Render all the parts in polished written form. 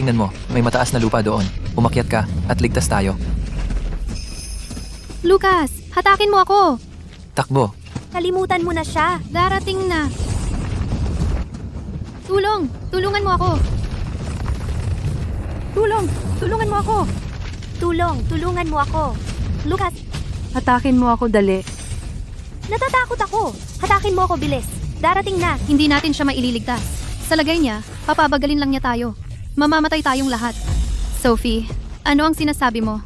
Tingnan mo, may mataas na lupa doon. Umakyat ka at ligtas tayo. Lucas, hatakin mo ako! Takbo. Kalimutan mo na siya. Darating na. Tulungan mo ako. Tulungan mo ako. Tulungan mo ako. Lucas, Hatakin mo ako, dali. natatakot ako. Hatakin mo ako, bilis. Darating na. Hindi natin siya maililigtas. Sa lagay niya, papabagalin lang niya tayo. Mamamatay tayong lahat. Sophie, ano ang sinasabi mo?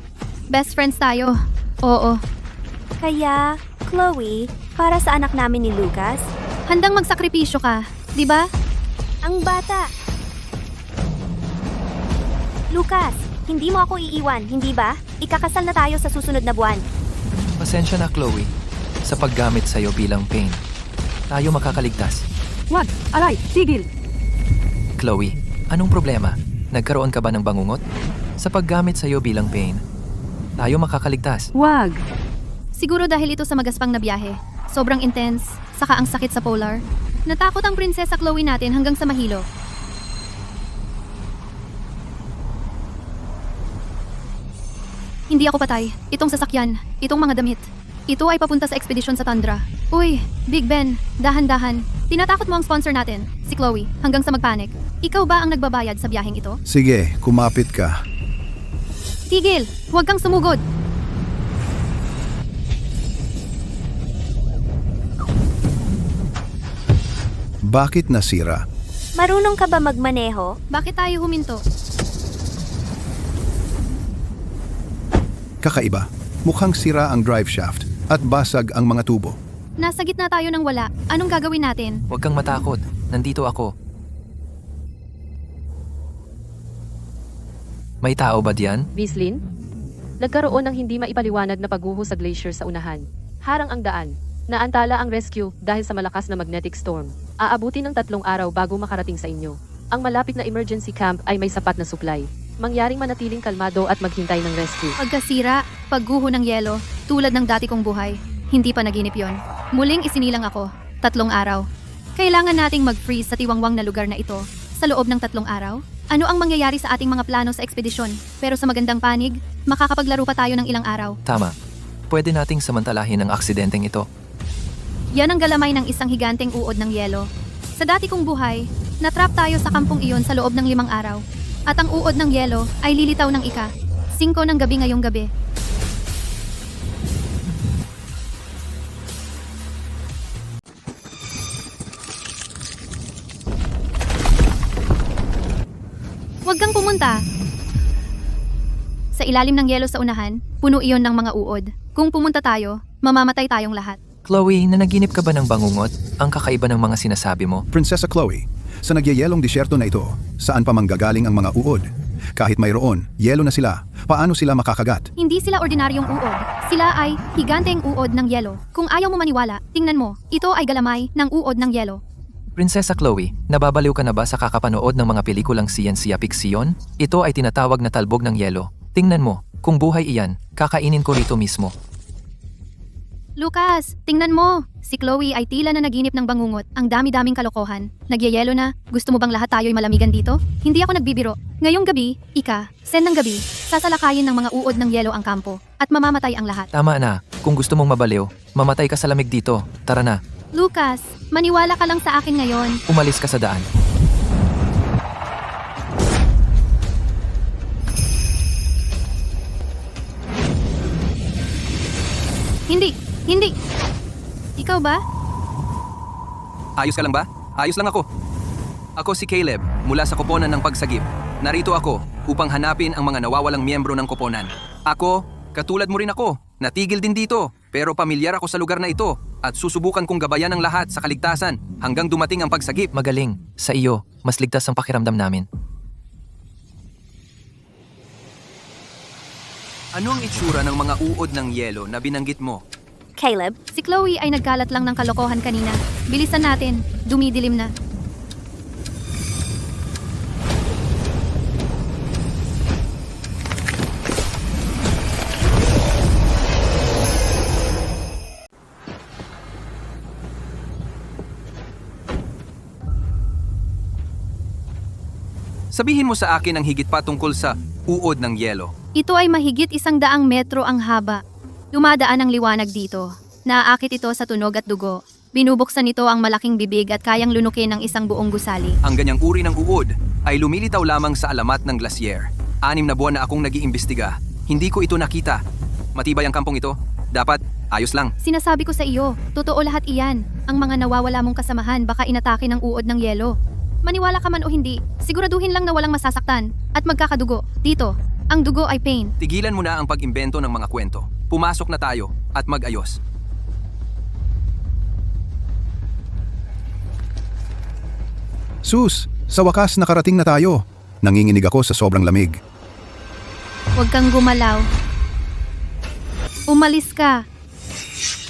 Best friends tayo. Oo. Kaya, Chloe, para sa anak namin ni Lucas, Handang magsakripisyo ka, di ba? ang bata. Lucas, hindi mo ako iiwan, hindi ba? Ikakasal na tayo sa susunod na buwan. Pasensya na, Chloe. Sa paggamit sa'yo bilang pain. Tayo makakaligtas. Wag! Aray! Tigil! Chloe, anong problema? Nagkaroon ka ba ng bangungot? Sa paggamit sa'yo bilang pain. Tayo makakaligtas. Wag! Siguro dahil ito sa magaspang na biyahe. Sobrang intense, saka ang sakit sa polar. Natakot ang prinsesa Chloe natin hanggang sa mahilo. Hindi ako patay. Itong sasakyan, itong mga damit. Ito ay papunta sa ekspedisyon sa Tundra. Uy, Big Ben, dahan-dahan. Tinatakot mo ang sponsor natin, si Chloe, hanggang sa magpanik. Ikaw ba ang nagbabayad sa biyaheng ito? Sige, kumapit ka. Tigil! Huwag kang sumugod! Bakit nasira? Marunong ka ba magmaneho? Bakit tayo huminto? Kakaiba. Mukhang sira ang drive shaft at basag ang mga tubo. Nasa gitna tayo ng wala. Anong gagawin natin? Huwag kang matakot. Nandito ako. May tao ba diyan? Bislin? Nagkaroon ng hindi maipaliwanag na pagguho sa glacier sa unahan. Harang ang daan. Naantala ang rescue dahil sa malakas na magnetic storm. Aabuti ng 3 araw bago makarating sa inyo. Ang malapit na emergency camp ay may sapat na supply. Mangyaring manatiling kalmado at maghintay ng rescue. Pagkasira, pagguho ng yelo, tulad ng dati kong buhay. Hindi pa naginip yon. Muling isinilang ako. 3 araw. Kailangan nating mag-freeze sa tiwangwang na lugar na ito. Sa loob ng 3 araw? Ano ang mangyayari sa ating mga plano sa ekspedisyon? Pero sa magandang panig, makakapaglaro pa tayo ng ilang araw. Tama. Pwede nating samantalahin ang aksidenteng ito. Yan ang galamay ng isang higanteng uod ng yelo. Sa dati kong buhay, natrap tayo sa kampong iyon sa loob ng 5 araw. At ang uod ng yelo ay lilitaw ng 5 ng gabi ngayong gabi. Huwag kang pumunta. Sa ilalim ng yelo sa unahan, puno iyon ng mga uod. Kung pumunta tayo, mamamatay tayong lahat. Chloe, nanaginip ka ba ng bangungot? Ang kakaiba ng mga sinasabi mo? Prinsesa Chloe, sa nagyayelong disyerto na ito, saan pa manggagaling ang mga uod? Kahit mayroon, yelo na sila. Paano sila makakagat? Hindi sila ordinaryong uod. Sila ay higanteng uod ng yelo. Kung ayaw mo maniwala, tingnan mo, ito ay galamay ng uod ng yelo. Prinsesa Chloe, nababaliw ka na ba sa kakapanood ng mga pelikulang siyensiya piksiyon? Ito ay tinatawag na talbog ng yelo. Tingnan mo, kung buhay iyan, kakainin ko rito mismo. Lucas, tingnan mo! Si Chloe ay tila na naginip ng bangungot. Ang dami-daming kalokohan. Nagyayelo na. Gusto mo bang lahat tayo'y malamigan dito? Hindi ako nagbibiro. Ngayong gabi, sen ng gabi, sasalakayin ng mga uod ng yelo ang kampo. At mamamatay ang lahat. Tama na, kung gusto mong mabaliw, mamatay ka sa lamig dito. Tara na, Lucas, maniwala ka lang sa akin ngayon. umalis ka sa daan. Hindi! Ikaw ba? Ayos ka lang ba? Ayos lang ako. Ako si Caleb, mula sa koponan ng pagsagip. Narito ako upang hanapin ang mga nawawalang miyembro ng koponan. Ako, katulad mo rin ako, natigil din dito, pero pamilyar ako sa lugar na ito at susubukan kong gabayan ang lahat sa kaligtasan hanggang dumating ang pagsagip. Magaling, sa iyo, mas ligtas ang pakiramdam namin. Ano ang itsura ng mga uod ng yelo na binanggit mo? Caleb, Si Chloe ay nagkalat lang ng kalokohan kanina. Bilisan natin, dumidilim na. Sabihin mo sa akin ang higit pa tungkol sa uod ng yelo. Ito ay mahigit 100 metro ang haba. Dumadaan ang liwanag dito. Naaakit ito sa tunog at dugo. Binubuksan nito ang malaking bibig at kayang lunukin ng isang buong gusali. Ang ganyang uri ng uod ay lumilitaw lamang sa alamat ng glacier. 6 na buwan na akong nag-iimbestiga. Hindi ko ito nakita. Matibay ang kampong ito. Dapat, ayos lang. Sinasabi ko sa iyo, totoo lahat iyan. Ang mga nawawala mong kasamahan baka inatake ng uod ng yelo. Maniwala ka man o hindi, siguraduhin lang na walang masasaktan at magkakadugo. Dito, ang dugo ay pain. Tigilan mo na ang pag-imbento ng mga kwento. Pumasok na tayo at mag-ayos. Sus, sa wakas nakarating na tayo. Nanginginig ako sa sobrang lamig. Huwag kang gumalaw. Umalis ka.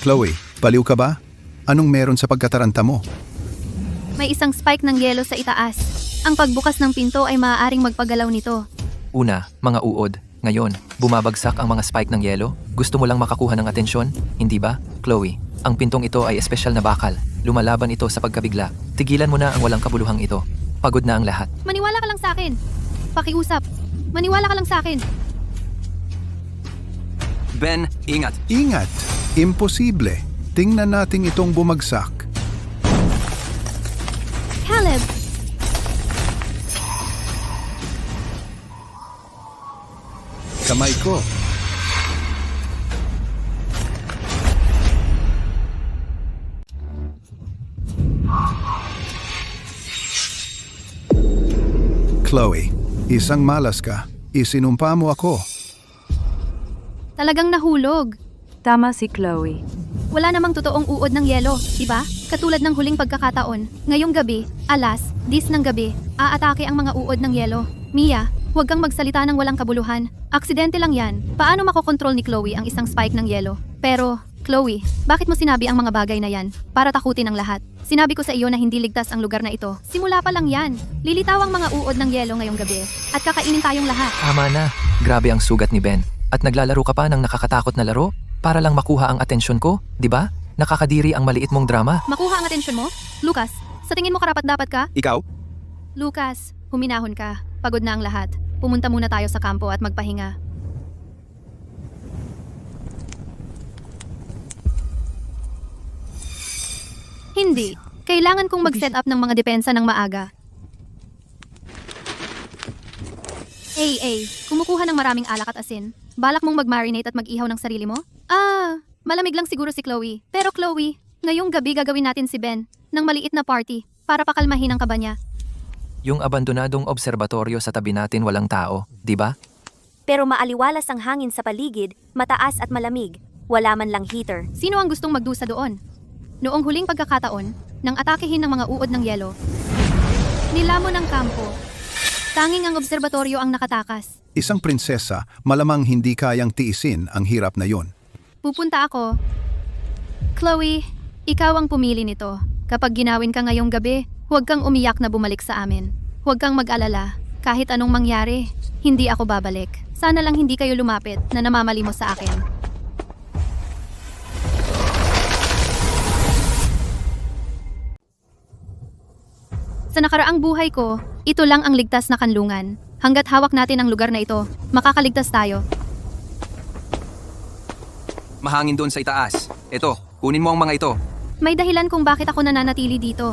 Chloe, baliw ka ba? Anong meron sa pagkataranta mo? May isang spike ng yelo sa itaas. Ang pagbukas ng pinto ay maaaring magpagalaw nito. Una, mga uod. Ngayon, bumabagsak ang mga spike ng yelo? Gusto mo lang makakuha ng atensyon? Hindi ba, Chloe? Ang pintong ito ay espesyal na bakal. Lumalaban ito sa pagkabigla. Tigilan mo na ang walang kabuluhang ito. Pagod na ang lahat. Maniwala ka lang sa akin. Pakiusap. Maniwala ka lang sa akin. Ben, ingat. Ingat! Imposible. Tingnan natin itong bumagsak. Caleb, Kamay ko. Chloe, isang malas ka. Isinumpa mo ako. talagang nahulog. Tama si Chloe. Wala namang totoong uod ng yelo, diba? Katulad ng huling pagkakataon, ngayong gabi, alas 10 ng gabi, aatake ang mga uod ng yelo. Mia, huwag kang magsalita ng walang kabuluhan. Aksidente lang yan. Paano makokontrol ni Chloe ang isang spike ng yelo? Pero, Chloe, bakit mo sinabi ang mga bagay na yan? Para takutin ang lahat. Sinabi ko sa iyo na hindi ligtas ang lugar na ito. Simula pa lang yan. Lilitaw ang mga uod ng yelo ngayong gabi. At kakainin tayong lahat. Tama na. Grabe ang sugat ni Ben. At naglalaro ka pa ng nakakatakot na laro? Para lang makuha ang atensyon ko, di ba? Nakakadiri ang maliit mong drama. Makuha ang atensyon mo? Lucas, sa tingin mo karapat-dapat ka? Ikaw? Lucas, huminahon ka. Pagod na ang lahat. Pumunta muna tayo sa kampo at magpahinga. Hindi. Kailangan kong mag-set up ng mga depensa ng maaga. Kumukuha ng maraming alak at asin. Balak mong mag-marinate at mag-ihaw ng sarili mo? Malamig lang siguro si Chloe. Pero Chloe, ngayong gabi gagawin natin si Ben ng maliit na party para pakalmahin ang kaba niya. Yung abandonadong obserbatoryo sa tabi natin walang tao, di ba? Pero maaliwalas ang hangin sa paligid, mataas at malamig. Wala man lang heater. Sino ang gustong magdusa doon? Noong huling pagkakataon, nang atakehin ng mga uod ng yelo, nilamon ng kampo. Tanging ang obserbatoryo ang nakatakas. Isang prinsesa, malamang hindi kayang tiisin ang hirap na yon. Pupunta ako. Chloe, ikaw ang pumili nito. Kapag ginawin ka ngayong gabi, huwag kang umiyak na bumalik sa amin. Huwag kang mag-alala. Kahit anong mangyari, hindi ako babalik. Sana lang hindi kayo lumapit na namamalimos sa akin. Sa nakaraang buhay ko, ito lang ang ligtas na kanlungan. Hanggat hawak natin ang lugar na ito, makakaligtas tayo. Mahangin doon sa itaas. Eto, kunin mo ang mga ito. May dahilan kung bakit ako nananatili dito.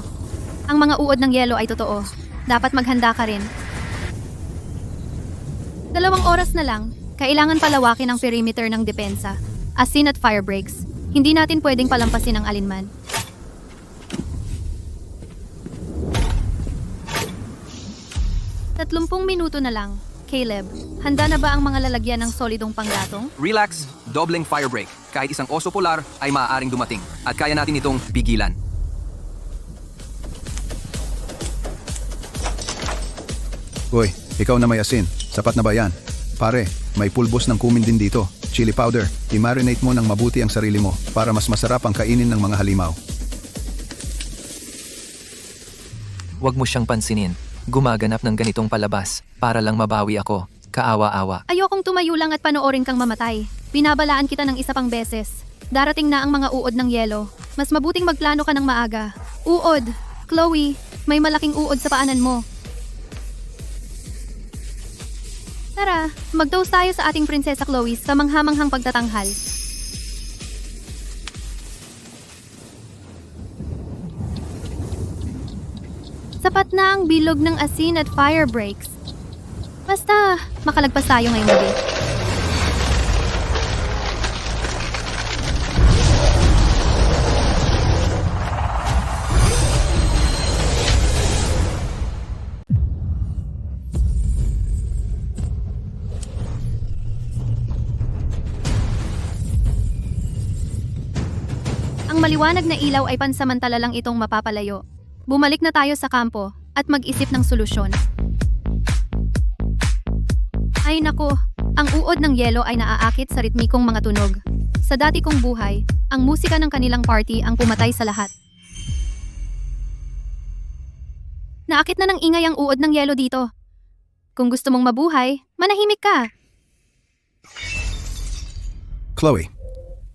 Ang mga uod ng yelo ay totoo. Dapat maghanda ka rin. 2 oras na lang, kailangan palawakin ang perimeter ng depensa. Asin at fire breaks. Hindi natin pwedeng palampasin ang alinman. Tatlumpung minuto na lang. Caleb, handa na ba ang mga lalagyan ng solidong panggatong? Relax, doubling fire break. Kahit isang oso polar ay maaaring dumating. At kaya natin itong pigilan. Uy, ikaw na may asin. Sapat na ba yan? Pare, may pulbos ng kumin din dito. Chili powder. I-marinate mo ng mabuti ang sarili mo para mas masarap ang kainin ng mga halimaw. Huwag mo siyang pansinin. Gumaganap ng ganitong palabas para lang mabawi ako. Kaawa-awa. Ayokong tumayo lang at panoorin kang mamatay. Binabalaan kita ng isa pang beses. Darating na ang mga uod ng yelo. Mas mabuting magplano ka ng maaga. Uod! Chloe, may malaking uod sa paanan mo. Tara, mag-toast tayo sa ating Prinsesa Chloe sa manghamanghang pagtatanghal. Sapat na ang bilog ng asin at fire breaks. Basta, makalagpas tayo ngayong gabi. Ang maliwanag na ilaw ay pansamantala lang itong mapapalayo. Bumalik na tayo sa kampo at mag-isip ng solusyon. Ay nako, ang uod ng yelo ay naaakit sa ritmikong mga tunog. Sa dati kong buhay, ang musika ng kanilang party ang pumatay sa lahat. Naakit na ng ingay ang uod ng yelo dito. Kung gusto mong mabuhay, manahimik ka. Chloe,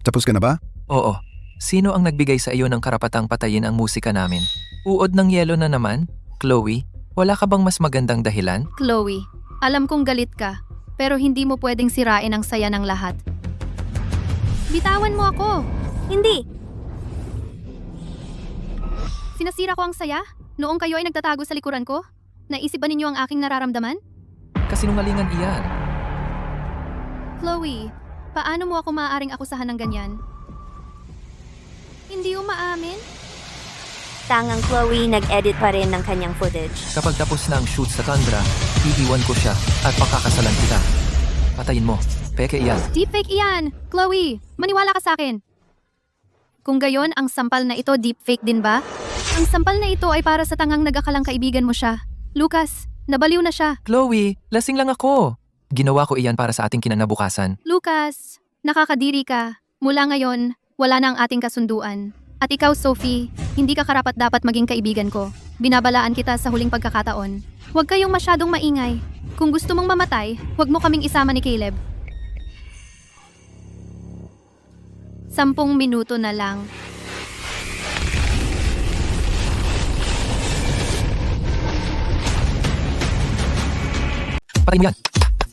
tapos ka na ba? Oo. Sino ang nagbigay sa iyo ng karapatang patayin ang musika namin? Uod ng yelo na naman? Chloe, wala ka bang mas magandang dahilan? Chloe, alam kong galit ka, pero hindi mo pwedeng sirain ang saya ng lahat. Bitawan mo ako! Hindi! Sinasira ko ang saya? Noong kayo ay nagtatago sa likuran ko? Naisip ba ninyo ang aking nararamdaman? Kasinungalingan iyan. Chloe, paano mo ako maaaring akusahan ng ganyan? Hindi umaamin? Tangang Chloe nag-edit pa rin ng kanyang footage. Kapag tapos na ang shoot sa Tundra, iiwan ko siya at pakakasalan kita. Patayin mo. Peke iyan. Deepfake iyan! Chloe, maniwala ka sa akin. Kung gayon, ang sampal na ito deepfake din ba? Ang sampal na ito ay para sa tangang nag-akalang kaibigan mo siya. Lucas, nabaliw na siya. Chloe, lasing lang ako. Ginawa ko iyan para sa ating kinanabukasan. Lucas, nakakadiri ka. Mula ngayon, wala na ang ating kasunduan. At ikaw, Sophie, hindi ka karapat-dapat maging kaibigan ko. Binabalaan kita sa huling pagkakataon. Huwag kayong masyadong maingay. Kung gusto mong mamatay, huwag mo kaming isama ni Caleb. 10 minuto na lang. Patayin mo yan.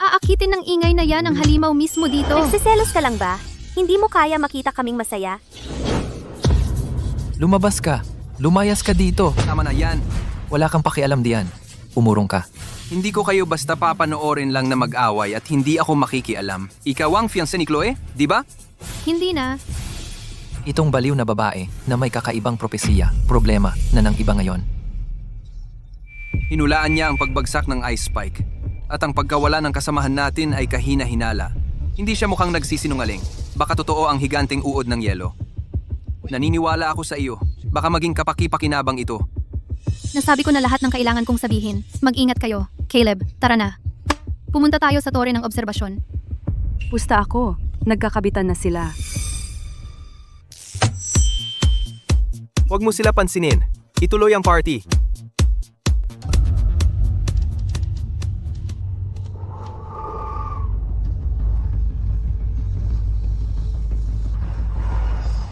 Aakitin ng ingay na yan ang halimaw mismo dito. Nagsiselos ka lang ba? Hindi mo kaya makita kaming masaya? Lumabas ka. Lumayas ka dito. Tama na yan. Wala kang pakialam diyan. Umurong ka. Hindi ko kayo basta papanoorin lang na mag-away at hindi ako makikialam. Ikaw ang fiancé ni Chloe, di ba? Hindi na. Itong baliw na babae na may kakaibang propesiya, problema na ng iba ngayon. Hinulaan niya ang pagbagsak ng ice spike. At ang pagkawala ng kasamahan natin ay kahina-hinala. Hindi siya mukhang nagsisinungaling. Baka totoo ang higanting uod ng yelo. Naniniwala ako sa iyo. Baka maging kapaki-pakinabang ito. Nasabi ko na lahat ng kailangan kong sabihin. Mag-ingat kayo. Caleb, tara na. Pumunta tayo sa tore ng obserbasyon. Pusta ako. Nagkakabitan na sila. Huwag mo sila pansinin. Ituloy ang party.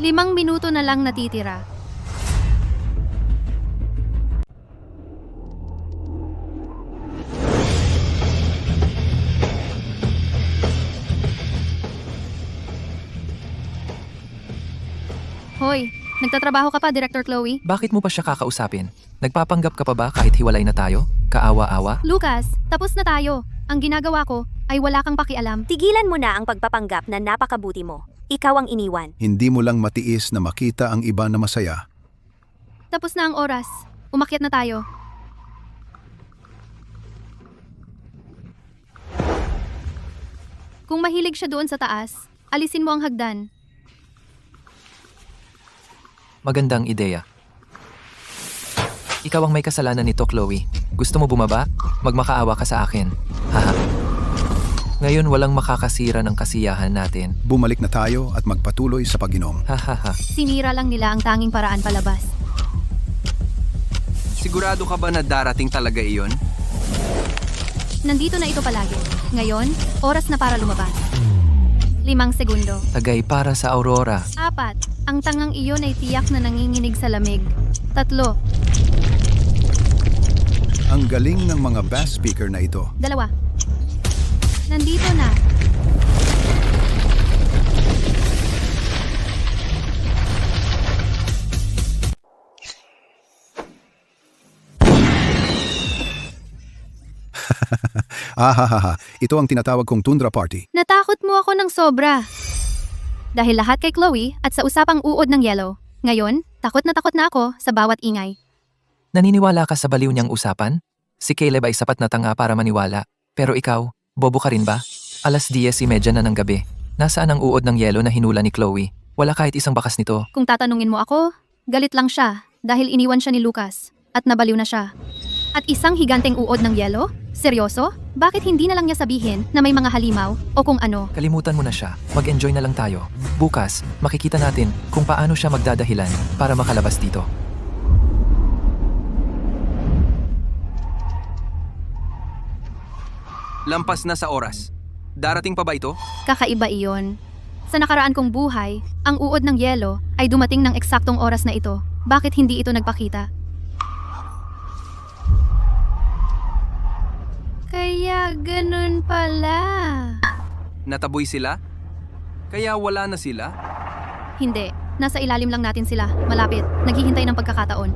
Limang minuto na lang natitira. Hoy, nagtatrabaho ka pa, Director Chloe? Bakit mo pa siya kakausapin? Nagpapanggap ka pa ba kahit hiwalay na tayo? Kaawa-awa? Lucas, tapos na tayo. Ang ginagawa ko ay wala kang pakialam. Tigilan mo na ang pagpapanggap na napakabuti mo. Ikaw ang iniwan. Hindi mo lang matiis na makita ang iba na masaya. Tapos na ang oras. Umakyat na tayo. Kung mahilig siya doon sa taas, alisin mo ang hagdan. Magandang ideya. Ikaw ang may kasalanan nito, Chloe. Gusto mo bumaba? Magmakaawa ka sa akin. Haha. Ngayon walang makakasira ng kasiyahan natin. Bumalik na tayo at magpatuloy sa pag-inom. Hahaha. Sinira lang nila ang tanging paraan palabas. Sigurado ka ba na darating talaga iyon? Nandito na ito palagi. Ngayon, oras na para lumabas. 5 segundo. Tagay para sa Aurora. 4. Ang tangang iyon ay tiyak na nanginginig sa lamig. 3. Ang galing ng mga bass speaker na ito. 2. Nandito na. Ahahaha, ito ang tinatawag kong Tundra Party. Natakot mo ako ng sobra. Dahil lahat kay Chloe at sa usapang uod ng yellow. Ngayon, takot na ako sa bawat ingay. Naniniwala ka sa baliw niyang usapan? Si Caleb ay sapat na tanga para maniwala. Pero ikaw, bobo ka rin ba? 10:30 na ng gabi. Nasaan ang uod ng yelo na hinula ni Chloe? Wala kahit isang bakas nito. Kung tatanungin mo ako, galit lang siya dahil iniwan siya ni Lucas at nabaliw na siya. At isang higanteng uod ng yelo? Seryoso? Bakit hindi na lang niya sabihin na may mga halimaw o kung ano? Kalimutan mo na siya. Mag-enjoy na lang tayo. Bukas, makikita natin kung paano siya magdadahilan para makalabas dito. Lampas na sa oras. Darating pa ba ito? Kakaiba iyon. Sa nakaraan kong buhay, ang uod ng yelo ay dumating ng eksaktong oras na ito. Bakit hindi ito nagpakita? Kaya ganun pala. Nataboy sila? Kaya wala na sila? Hindi. Nasa ilalim lang natin sila. Malapit. Naghihintay ng pagkakataon.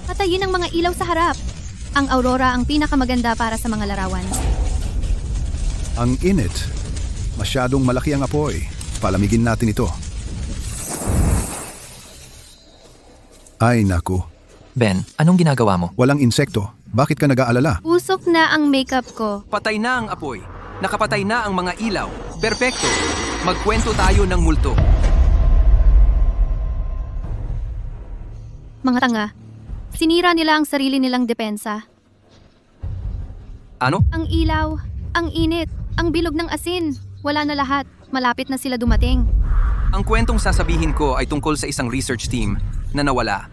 Patayin ang mga ilaw sa harap. Ang aurora ang pinakamaganda para sa mga larawan. Ang init. Masyadong malaki ang apoy. Palamigin natin ito. Ay naku, Ben, anong ginagawa mo? walang insekto. Bakit ka nag-aalala? Usok na ang makeup ko. Patay na ang apoy. Nakapatay na ang mga ilaw. Perpekto. Magkwento tayo ng multo. Mga tanga. Sinira nila ang sarili nilang depensa. Ano? Ang ilaw, ang init, ang bilog ng asin. Wala na lahat. Malapit na sila dumating. Ang kwentong sasabihin ko ay tungkol sa isang research team na nawala.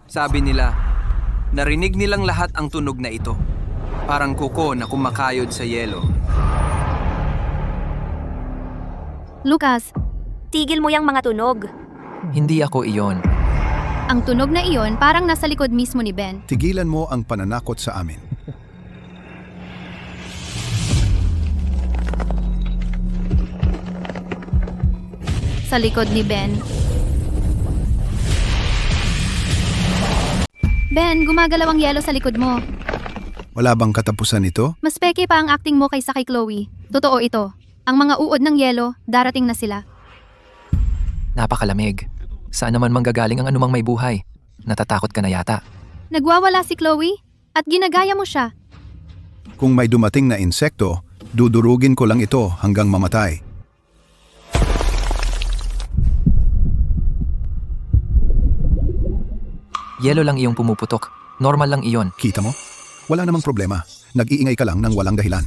Sabi nila, narinig nilang lahat ang tunog na ito. Parang kuko na kumakayod sa yelo. Lucas, Tigil mo yang mga tunog. Hindi ako iyon. ang tunog na iyon parang nasa likod mismo ni Ben. Tigilan mo ang pananakot sa amin. Sa likod ni Ben. Ben, gumagalaw ang yelo sa likod mo. Wala bang katapusan ito? Mas peke pa ang acting mo kaysa kay Chloe. Totoo ito. Ang mga uod ng yelo, darating na sila. Napakalamig. Saan naman manggagaling ang anumang may buhay? Natatakot ka na yata. Nagwawala si Chloe at ginagaya mo siya. Kung may dumating na insekto, dudurugin ko lang ito hanggang mamatay. Yelo lang iyong pumuputok. Normal lang iyon. Kita mo? Wala namang problema. Nag-iingay ka lang ng walang dahilan.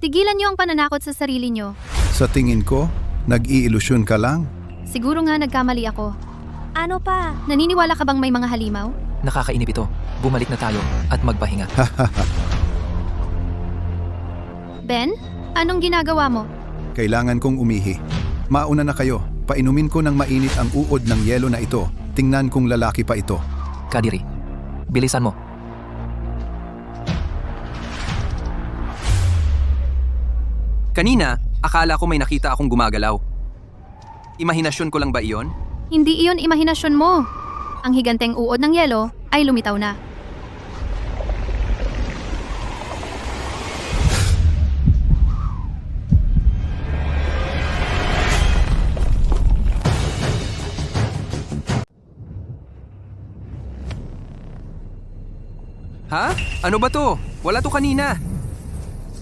Tigilan niyo ang pananakot sa sarili niyo. Sa tingin ko, nag-iilusyon ka lang. Siguro nga nagkamali ako. Ano pa? Naniniwala ka bang may mga halimaw? Nakakainip ito. Bumalik na tayo at magpahinga. Ben, anong ginagawa mo? Kailangan kong umihi. Mauna na kayo. Painumin ko ng mainit ang uod ng yelo na ito. Tingnan kung lalaki pa ito. Kadiri, bilisan mo. Kanina, akala ko may nakita akong gumagalaw. Imahinasyon ko lang ba iyon? Hindi iyon imahinasyon mo. Ang higanteng uod ng yelo ay lumitaw na. Ha? Ano ba to? Wala to kanina.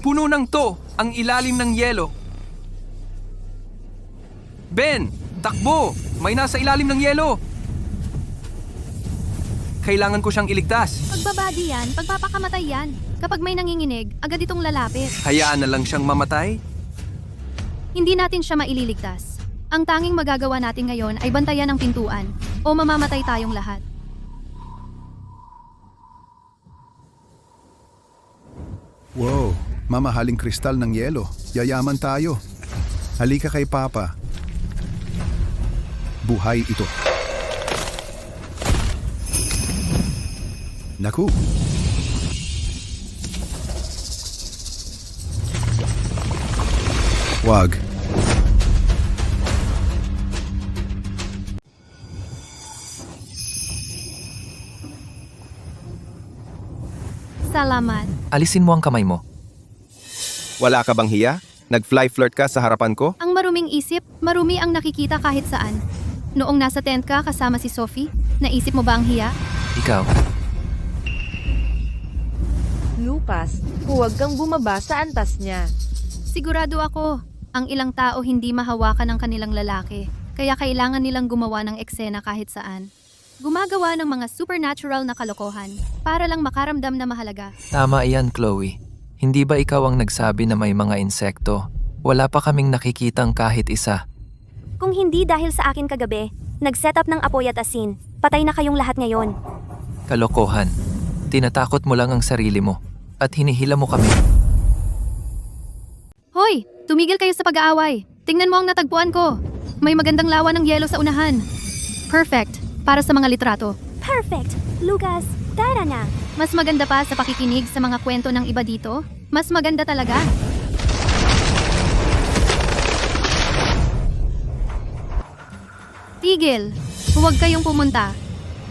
Puno ng to, ang ilalim ng yelo. Ben, takbo! May nasa ilalim ng yelo. Kailangan ko siyang iligtas. Pagbabadi yan, pagpapakamatay yan. Kapag may nanginginig, agad itong lalapit. Hayaan na lang siyang mamatay? Hindi natin siya maililigtas. Ang tanging magagawa natin ngayon ay bantayan ang pintuan o mamamatay tayong lahat. Wow, mamahaling kristal ng yelo. Yayaman tayo. Halika kay Papa. Buhay ito. Naku, Wag. Salamat. Alisin mo ang kamay mo. Wala ka bang hiya? Nag-fly flirt ka sa harapan ko? Ang maruming isip, marumi ang nakikita kahit saan. Noong nasa tent ka kasama si Sophie, naisip mo ba ang hiya? Ikaw, Lucas, huwag kang bumaba sa antas niya. Sigurado ako, ang ilang tao hindi mahawakan ng kanilang lalaki, kaya kailangan nilang gumawa ng eksena kahit saan. Gumagawa ng mga supernatural na kalokohan para lang makaramdam na mahalaga. tama iyan, Chloe. Hindi ba ikaw ang nagsabi na may mga insekto? Wala pa kaming nakikitang kahit isa. Kung hindi dahil sa akin kagabi, nag-set up ng apoy at asin. Patay na kayong lahat ngayon. Kalokohan. Tinatakot mo lang ang sarili mo. At hinihila mo kami. Hoy! Tumigil kayo sa pag-aaway. Tingnan mo ang natagpuan ko. May magandang lawa ng yelo sa unahan. Perfect. Para sa mga litrato. Perfect! Lucas, tara na! Mas maganda pa sa pakikinig sa mga kwento ng iba dito. Mas maganda talaga. Tigil! Huwag kayong pumunta.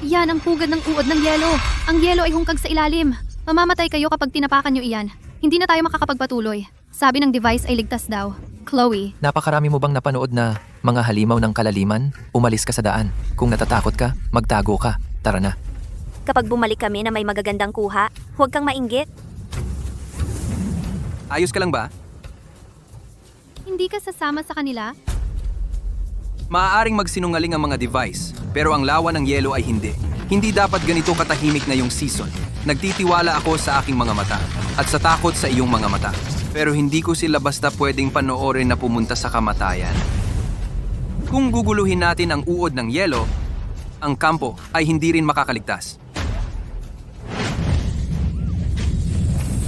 Yan ang pugad ng uod ng yelo. Ang yelo ay hungkag sa ilalim. Mamamatay kayo kapag tinapakan nyo iyan. Hindi na tayo makakapagpatuloy. Sabi ng device ay ligtas daw. Chloe, Napakarami mo bang napanood na mga halimaw ng kalaliman? Umalis ka sa daan. Kung natatakot ka, magtago ka. Tara na. Kapag bumalik kami na may magagandang kuha, huwag kang mainggit. Ayos ka lang ba? hindi ka sasama sa kanila? Maaaring magsinungaling ang mga device, pero ang lawa ng yelo ay hindi. Hindi dapat ganito katahimik na yung season. Nagtitiwala ako sa aking mga mata at sa takot sa iyong mga mata. Pero hindi ko sila basta pwedeng panoorin na pumunta sa kamatayan. Kung guguluhin natin ang uod ng yelo, ang kampo ay hindi rin makakaligtas.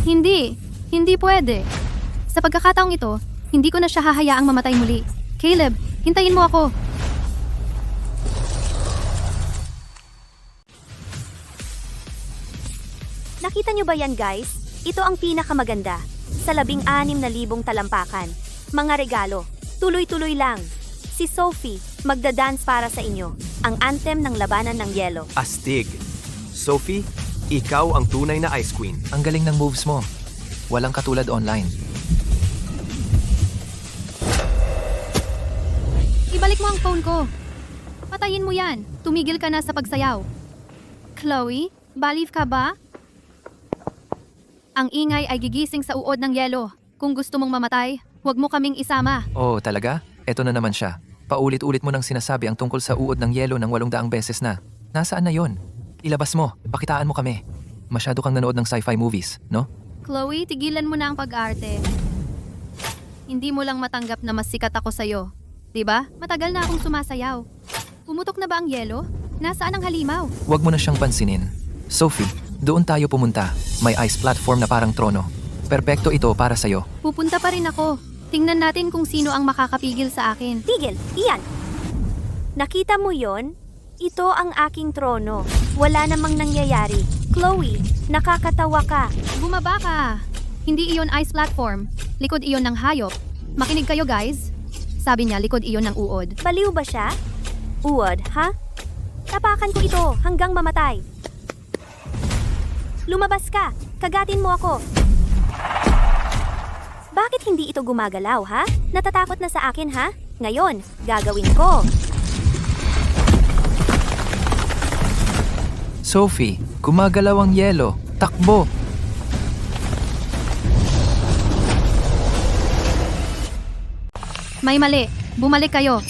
Hindi pwede. Sa pagkakataong ito, hindi ko na siya hahayaang mamatay muli. Caleb, hintayin mo ako. Nakita nyo ba yan, guys? Ito ang pinakamaganda. Sa 16,000 talampakan. Mga regalo. Tuloy-tuloy lang. Si Sophie, magda-dance para sa inyo. Ang anthem ng labanan ng yelo. Astig. Sophie, ikaw ang tunay na Ice Queen. Ang galing ng moves mo. Walang katulad online. Ibalik mo ang phone ko. Patayin mo yan. Tumigil ka na sa pagsayaw. Chloe, balieve ka ba? Ang ingay ay gigising sa uod ng yelo. Kung gusto mong mamatay, huwag mo kaming isama. Oh, talaga? Eto na naman siya. Paulit-ulit mo nang sinasabi ang tungkol sa uod ng yelo ng 800 beses na. Nasaan na yon? Ilabas mo. Pakitaan mo kami. Masyado kang nanood ng sci-fi movies, no? Chloe, tigilan mo na ang pag-arte. Hindi mo lang matanggap na mas sikat ako sa'yo. Diba? Matagal na akong sumasayaw. Pumutok na ba ang yelo? Nasaan ang halimaw? Huwag mo na siyang pansinin. Sophie, doon tayo pumunta. May ice platform na parang trono. Perpekto ito para sa'yo. Pupunta pa rin ako. Tingnan natin kung sino ang makakapigil sa akin. Tigil, iyan. Nakita mo yon? Ito ang aking trono. Wala namang nangyayari. Chloe, nakakatawa ka. Bumaba ka! Hindi iyon ice platform. Likod iyon ng hayop. Makinig kayo, guys. Sabi niya, likod iyon ng uod. Baliw ba siya? Uod, ha? Tapakan ko ito hanggang mamatay. Lumabas ka! Kagatin mo ako! Bakit hindi ito gumagalaw, ha? Natatakot na sa akin, ha? Ngayon, gagawin ko. Sophie, gumagalaw ang yelo. Takbo! May mali. Bumalik kayo.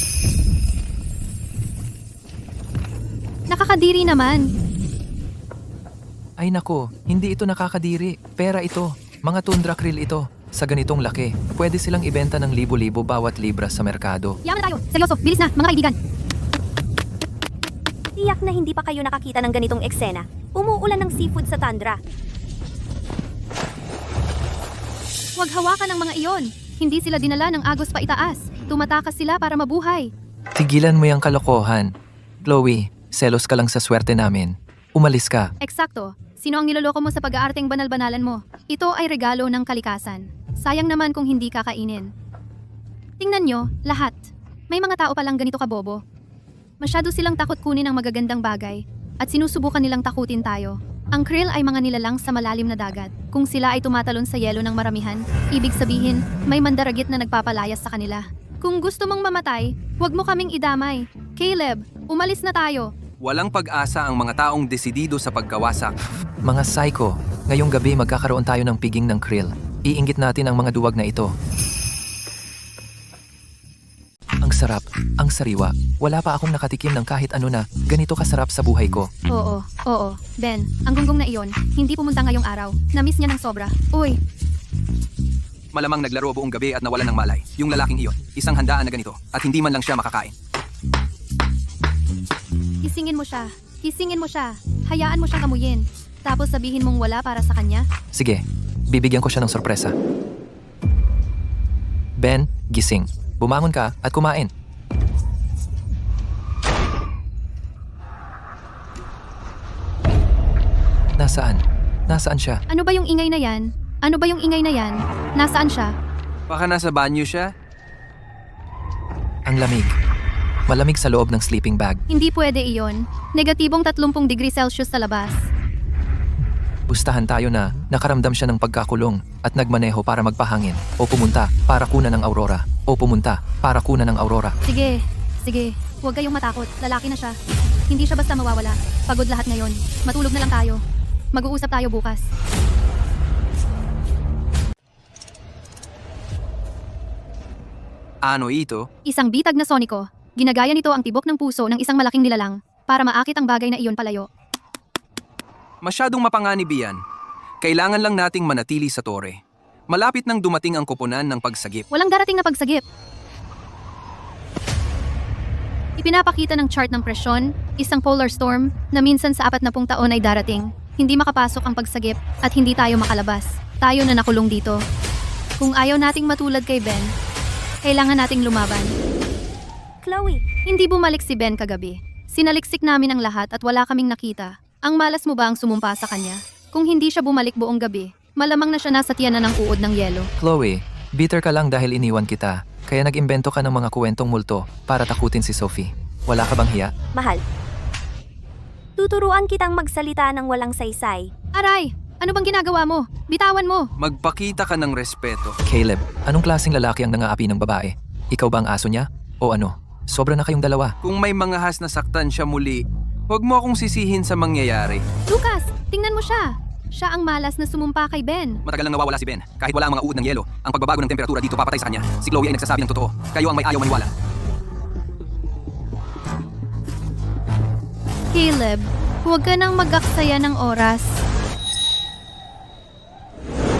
Nakakadiri naman. Ay nako, hindi ito nakakadiri. Pera ito. Mga tundra krill ito. Sa ganitong laki, pwede silang ibenta ng libo-libo bawat libra sa merkado. Yaman na tayo. Seryoso, bilis na, mga kaibigan. Tiyak na hindi pa kayo nakakita ng ganitong eksena. Umuulan ng seafood sa tundra. Huwag hawakan ang mga iyon. Hindi sila dinala ng agos pa itaas. Tumatakas sila para mabuhay. Tigilan mo yung kalokohan. Chloe, selos ka lang sa swerte namin. Umalis ka. Eksakto. Sino ang niloloko mo sa pag-aarteng banal-banalan mo? Ito ay regalo ng kalikasan. Sayang naman kung hindi kakainin. Tingnan nyo, lahat. May mga tao palang ganito kabobo. Masyado silang takot kunin ang magagandang bagay at sinusubukan nilang takutin tayo. Ang krill ay mga nilalang sa malalim na dagat. Kung sila ay tumatalon sa yelo ng maramihan, ibig sabihin, may mandaragit na nagpapalayas sa kanila. Kung gusto mong mamatay, huwag mo kaming idamay. Caleb, umalis na tayo. Walang pag-asa ang mga taong desidido sa pagkawasak. Mga psycho, ngayong gabi magkakaroon tayo ng piging ng krill. Iinggit natin ang mga duwag na ito. Ang sarap, ang sariwa. Wala pa akong nakatikim ng kahit ano na ganito kasarap sa buhay ko. Oo. Ben, ang gunggong na iyon, hindi pumunta ngayong araw. Namiss niya ng sobra. Uy, Malamang naglaro buong gabi at nawalan ng malay. Yung lalaking iyon, isang handaan na ganito at hindi man lang siya makakain. kisingin mo siya. Kisingin mo siya. Hayaan mo siyang amuyin. Tapos sabihin mong wala para sa kanya. Sige, bibigyan ko siya ng sorpresa. Ben, gising. Bumangon ka at kumain. Nasaan? Nasaan siya? Ano ba yung ingay na yan? Ano ba yung ingay na yan? Nasaan siya? Baka nasa banyo siya? Ang lamig. Malamig sa loob ng sleeping bag. Hindi pwede iyon. Negatibong 30 degrees Celsius sa labas. Pustahan tayo na nakaramdam siya ng pagkakulong at nagmaneho para magpahangin o pumunta para kunan ng aurora o pumunta para kunan ng aurora. Sige. Huwag kayong matakot. Lalaki na siya. Hindi siya basta mawawala. Pagod lahat ngayon. Matulog na lang tayo. Mag-uusap tayo bukas. Ano ito? Isang bitag na soniko. Ginagaya nito ang tibok ng puso ng isang malaking nilalang para maakit ang bagay na iyon palayo. Masyadong mapanganib iyan. Kailangan lang nating manatili sa tore. Malapit nang dumating ang koponan ng pagsagip. Walang darating na pagsagip. Ipinapakita ng chart ng presyon, isang polar storm na minsan sa 40 taon ay darating. Hindi makapasok ang pagsagip at hindi tayo makalabas. Tayo na nakulong dito. Kung ayaw nating matulad kay Ben, kailangan nating lumaban. Chloe, Hindi bumalik si Ben kagabi. Sinaliksik namin ang lahat at wala kaming nakita. Ang malas mo ba ang sumumpa sa kanya? Kung hindi siya bumalik buong gabi, malamang na siya nasa tiyanan ng uod ng yelo. Chloe, bitter ka lang dahil iniwan kita. Kaya nag-imbento ka ng mga kuwentong multo para takutin si Sophie. Wala ka bang hiya? mahal. Tuturuan kitang magsalita ng walang saysay. Aray! Ano bang ginagawa mo? Bitawan mo! Magpakita ka ng respeto. Caleb, anong klaseng lalaki ang nangaapi ng babae? Ikaw ba ang aso niya? O ano? Sobra na kayong dalawa. Kung may mga has na saktan siya muli, huwag mo akong sisihin sa mangyayari. Lucas, tingnan mo siya! Siya ang malas na sumumpa kay Ben. Matagal nang nawawala si Ben. Kahit wala ang mga uod ng yelo, ang pagbabago ng temperatura dito papatay sa kanya. Si Chloe ay nagsasabi ng totoo. Kayo ang may ayaw maniwala. Caleb, huwag ka nang mag-aksaya ng oras.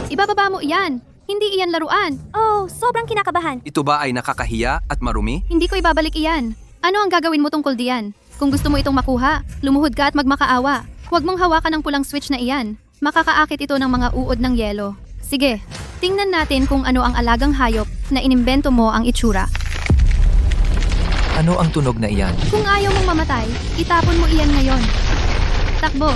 Ibababa mo iyan! Hindi iyan laruan! Oh, sobrang kinakabahan. Ito ba ay nakakahiya at marumi? Hindi ko ibabalik iyan. Ano ang gagawin mo tungkol diyan? Kung gusto mo itong makuha, lumuhod ka at magmakaawa. Huwag mong hawakan ang pulang switch na iyan. Makakaakit ito ng mga uod ng yelo. Sige, tingnan natin kung ano ang alagang hayop na inimbento mo ang itsura. Ano ang tunog na iyan? Kung ayaw mong mamatay, itapon mo iyan ngayon. Takbo.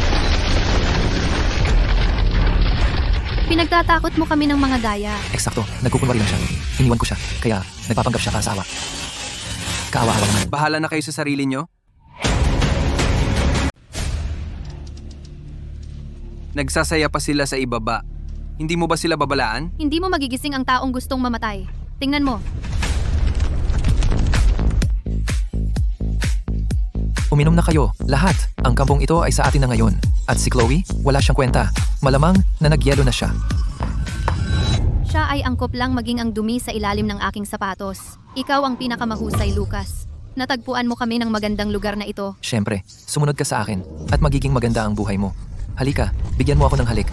Pinagtatakot mo kami ng mga daya. Eksakto, nagkukunwari lang siya. Iniwan ko siya, kaya nagpapanggap siya kaasawa. Kaawa-awa naman. Bahala na kayo sa sarili nyo. Nagsasaya pa sila sa ibaba. Hindi mo ba sila babalaan? Hindi mo magigising ang taong gustong mamatay. Tingnan mo. Uminom na kayo, lahat. Ang kampong ito ay sa atin na ngayon. At si Chloe, wala siyang kwenta. Malamang na nagyelo na siya. Siya ay angkop lang maging ang dumi sa ilalim ng aking sapatos. Ikaw ang pinakamahusay, Lucas. Natagpuan mo kami ng magandang lugar na ito. Siyempre, sumunod ka sa akin at magiging maganda ang buhay mo. Halika, bigyan mo ako ng halik.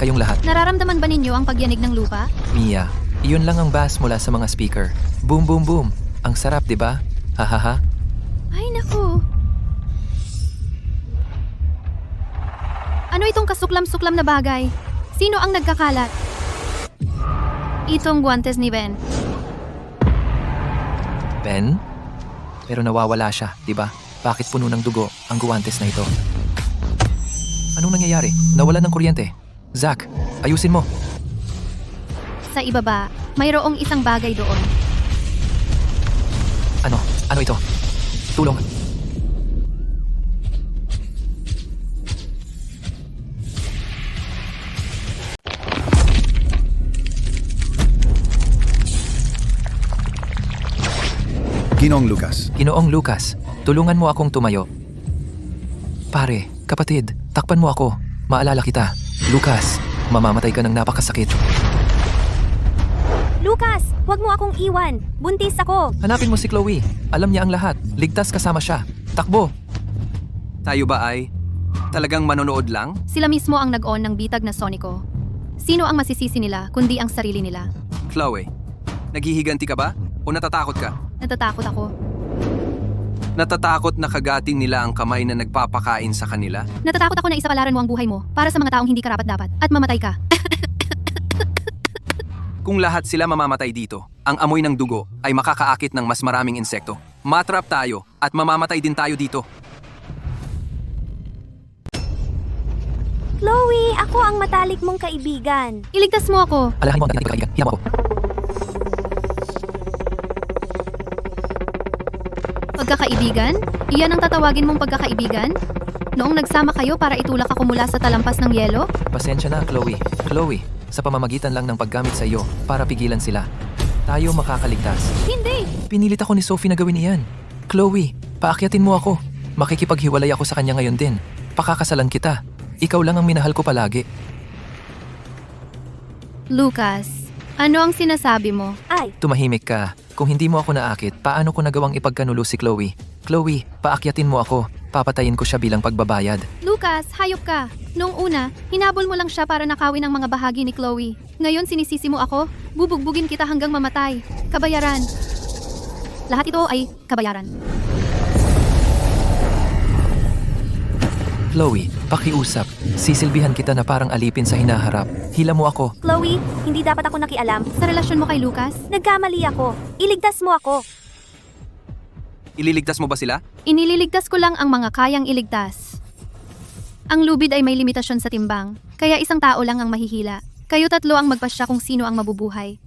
Kayong lahat. Nararamdaman ba ninyo ang pagyanig ng lupa? Mia, iyon lang ang bass mula sa mga speaker. Boom, boom, boom. Ang sarap, di ba? Hahaha. Ay, naku. Ano itong kasuklam-suklam na bagay? Sino ang nagkakalat? Itong guantes ni Ben. Ben? Pero nawawala siya, di ba? Bakit puno ng dugo ang guwantes na ito? Anong nangyayari? Nawalan ng kuryente. Zach, ayusin mo. Sa ibaba, mayroong isang bagay doon. Ano ito? Tulong. Ginoong Lucas, Ginoong Lucas, tulungan mo akong tumayo. Pare, kapatid, takpan mo ako. Maalala kita. Lucas, mamamatay ka ng napakasakit. Lucas, huwag mo akong iwan. Buntis ako. Hanapin mo si Chloe. Alam niya ang lahat. Ligtas kasama siya. Takbo! Tayo ba ay talagang manonood lang? Sila mismo ang nag-on ng bitag na Sonico. Sino ang masisisi nila kundi ang sarili nila? Chloe, naghihiganti ka ba? O natatakot ka? Natatakot ako. Natatakot na kagating nila ang kamay na nagpapakain sa kanila? Natatakot ako na isapalaran mo ang buhay mo para sa mga taong hindi karapat-dapat at mamatay ka. Kung lahat sila mamamatay dito, ang amoy ng dugo ay makakaakit ng mas maraming insekto. Matrap tayo at mamamatay din tayo dito. Chloe, ako ang matalik mong kaibigan. Iligtas mo ako. Alahin mo ang dating kaibigan. Hilam ako. Pagkakaibigan? Iyan ang tatawagin mong pagkakaibigan? Noong nagsama kayo para itulak ako mula sa talampas ng yelo? Pasensya na, Chloe. Chloe, sa pamamagitan lang ng paggamit sa iyo para pigilan sila. Tayo makakaligtas. Hindi! Pinilit ako ni Sophie na gawin iyan. Chloe, paakyatin mo ako. Makikipaghiwalay ako sa kanya ngayon din. Pakakasalan kita. Ikaw lang ang minahal ko palagi. Lucas, ano ang sinasabi mo? Ay, Tumahimik ka. Kung hindi mo ako naakit, paano ko nagawang ipagkanulo si Chloe? Chloe, paakyatin mo ako. Papatayin ko siya bilang pagbabayad. Lucas, hayop ka. Noong una, hinabol mo lang siya para nakawin ang mga bahagi ni Chloe. Ngayon sinisisi mo ako, bubugbugin kita hanggang mamatay. Kabayaran. Lahat ito ay kabayaran. Chloe, pakiusap. Sisilbihan kita na parang alipin sa hinaharap. Hila mo ako. Chloe, hindi dapat ako nakialam. Sa relasyon mo kay Lucas, Nagkamali ako. Iligtas mo ako. Ililigtas mo ba sila? inililigtas ko lang ang mga kayang iligtas. Ang lubid ay may limitasyon sa timbang, kaya isang tao lang ang mahihila. Kayo tatlo ang magpasya kung sino ang mabubuhay.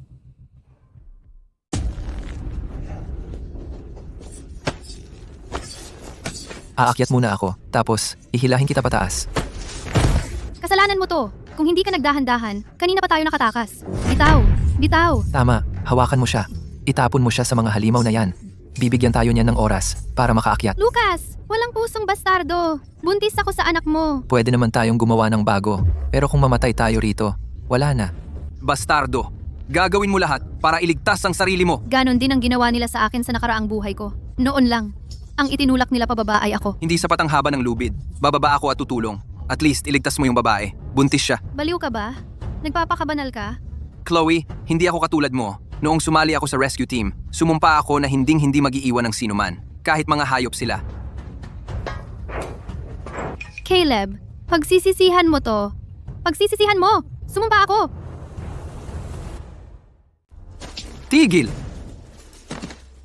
Aakyat muna ako, tapos ihilahin kita pataas. Kasalanan mo to. Kung hindi ka nagdahan-dahan, kanina pa tayo nakatakas. Bitaw! Bitaw! Tama, hawakan mo siya. Itapon mo siya sa mga halimaw na yan. Bibigyan tayo niya ng oras para makaakyat. Lucas! Walang pusong bastardo! Buntis ako sa anak mo! Pwede naman tayong gumawa ng bago, pero kung mamatay tayo rito, wala na. Bastardo, gagawin mo lahat para iligtas ang sarili mo. Ganon din ang ginawa nila sa akin sa nakaraang buhay ko. Noon lang. Ang itinulak nila pababa ay ako. Hindi sapat ang haba ng lubid. Bababa ako at tutulong. At least, iligtas mo yung babae. Buntis siya. Baliw ka ba? Nagpapakabanal ka? Chloe, hindi ako katulad mo. Noong sumali ako sa rescue team, sumumpa ako na hinding-hindi mag-iiwan ng sinuman. Kahit mga hayop sila. Caleb, pagsisisihan mo to. Pagsisisihan mo! Sumumpa ako! Tigil!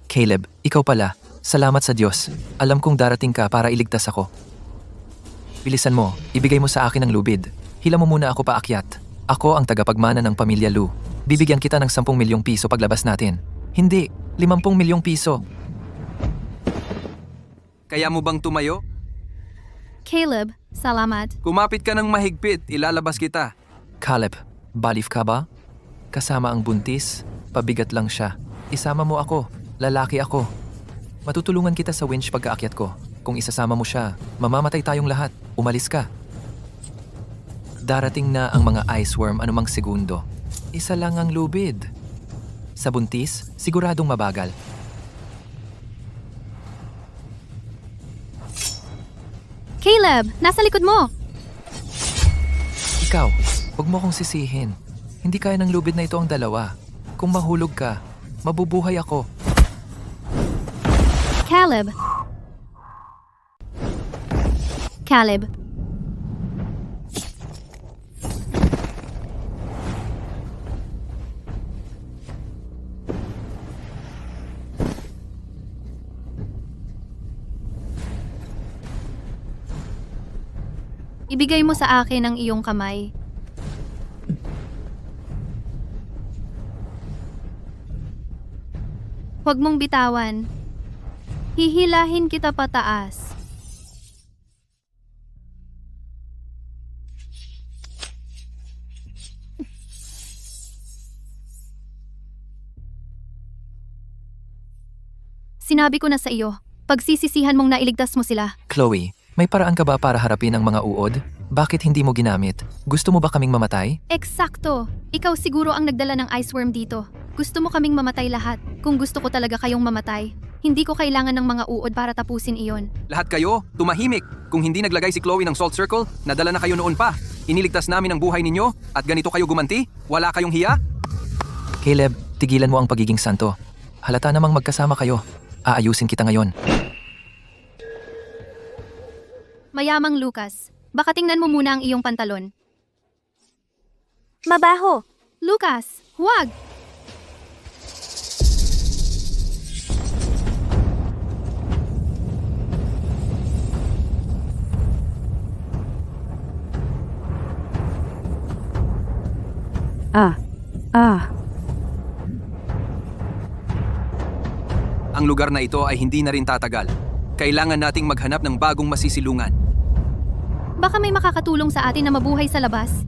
Caleb, ikaw pala. Salamat sa Diyos. Alam kong darating ka para iligtas ako. Bilisan mo, ibigay mo sa akin ang lubid. Hila mo muna ako paakyat. Ako ang tagapagmana ng pamilya Lu. Bibigyan kita ng 10 milyong piso paglabas natin. Hindi, 50 milyong piso. Kaya mo bang tumayo? Caleb, salamat. Kumapit ka ng mahigpit, ilalabas kita. Caleb, balif ka ba? Kasama ang buntis, pabigat lang siya. Isama mo ako, lalaki ako. Matutulungan kita sa winch pagkaakyat ko. Kung isasama mo siya, mamamatay tayong lahat. Umalis ka. Darating na ang mga ice worm anumang segundo. Isa lang ang lubid. Sa buntis, siguradong mabagal. Caleb, nasa likod mo! Ikaw, huwag mo kong sisihin. Hindi kaya ng lubid na ito ang dalawa. Kung mahulog ka, mabubuhay ako. Caleb. Caleb. Ibigay mo sa akin ang iyong kamay. Huwag mong bitawan. Hihilahin kita pataas. Sinabi ko na sa iyo, pagsisisihan mong nailigtas mo sila. Chloe, may paraan ka ba para harapin ang mga uod? Bakit hindi mo ginamit? Gusto mo ba kaming mamatay? Eksakto! Ikaw siguro ang nagdala ng ice worm dito. Gusto mo kaming mamatay lahat. Kung gusto ko talaga kayong mamatay, hindi ko kailangan ng mga uod para tapusin iyon. Lahat kayo, tumahimik. Kung hindi naglagay si Chloe ng Salt Circle, nadala na kayo noon pa. Iniligtas namin ang buhay ninyo at ganito kayo gumanti? Wala kayong hiya? Caleb, tigilan mo ang pagiging santo. Halata namang magkasama kayo. Aayusin kita ngayon. Mayamang Lucas, baka tingnan mo muna ang iyong pantalon. Mabaho! Lucas, huwag! Ang lugar na ito ay hindi na rin tatagal. Kailangan nating maghanap ng bagong masisilungan. Baka may makakatulong sa atin na mabuhay sa labas.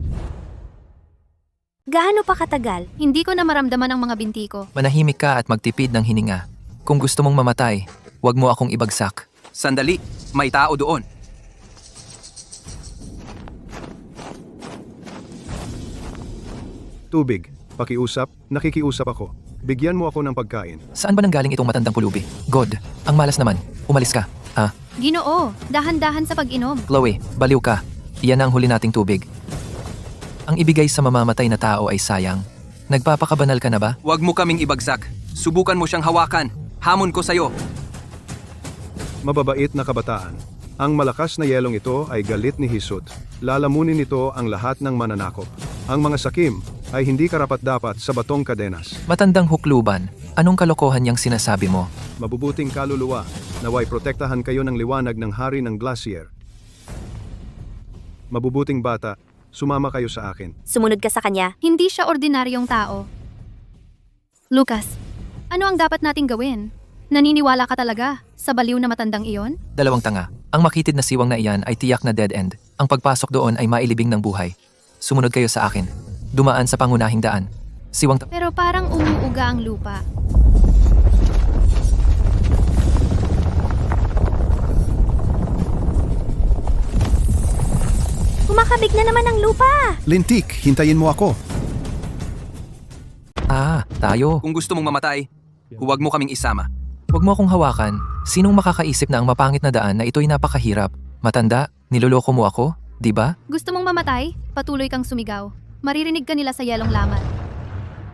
Gaano pa katagal? Hindi ko na maramdaman ang mga binti ko. Manahimik ka at magtipid ng hininga. Kung gusto mong mamatay, huwag mo akong ibagsak. Sandali, may tao doon. Tubig, pakiusap, nakikiusap ako. Bigyan mo ako ng pagkain. Saan ba nanggaling itong matandang pulubi? God, ang malas naman. Umalis ka. Ginoo, dahan-dahan sa pag-inom. Chloe, baliw ka. Iyan ang huli nating tubig. Ang ibigay sa mamamatay na tao ay sayang. Nagpapakabanal ka na ba? Huwag mo kaming ibagsak. Subukan mo siyang hawakan. Hamon ko sa'yo. Mababait na kabataan. Ang malakas na yelong ito ay galit ni Hisut. Lalamunin nito ang lahat ng mananakop. Ang mga sakim ay hindi karapat-dapat sa batong kadenas. Matandang hukluban, anong kalokohan niyang sinasabi mo? Mabubuting kaluluwa, naway protektahan kayo ng liwanag ng hari ng glacier. Mabubuting bata, sumama kayo sa akin. Sumunod ka sa kanya. Hindi siya ordinaryong tao. Lucas, ano ang dapat nating gawin? Naniniwala ka talaga sa baliw na matandang iyon? Dalawang tanga. Ang makitid na siwang na iyan ay tiyak na dead end. Ang pagpasok doon ay mailibing ng buhay. Sumunod kayo sa akin. Dumaan sa pangunahing daan. Siwang Pero parang umuuga ang lupa. Kumakabig na naman ang lupa! Lintik, hintayin mo ako. Tayo. Kung gusto mong mamatay, huwag mo kaming isama. Huwag mo akong hawakan. Sinong makakaisip na ang mapangit na daan na ito'y napakahirap? Matanda, niloloko mo ako? Di ba? Gusto mong mamatay? Patuloy kang sumigaw. Maririnig ka nila sa yelong lamat.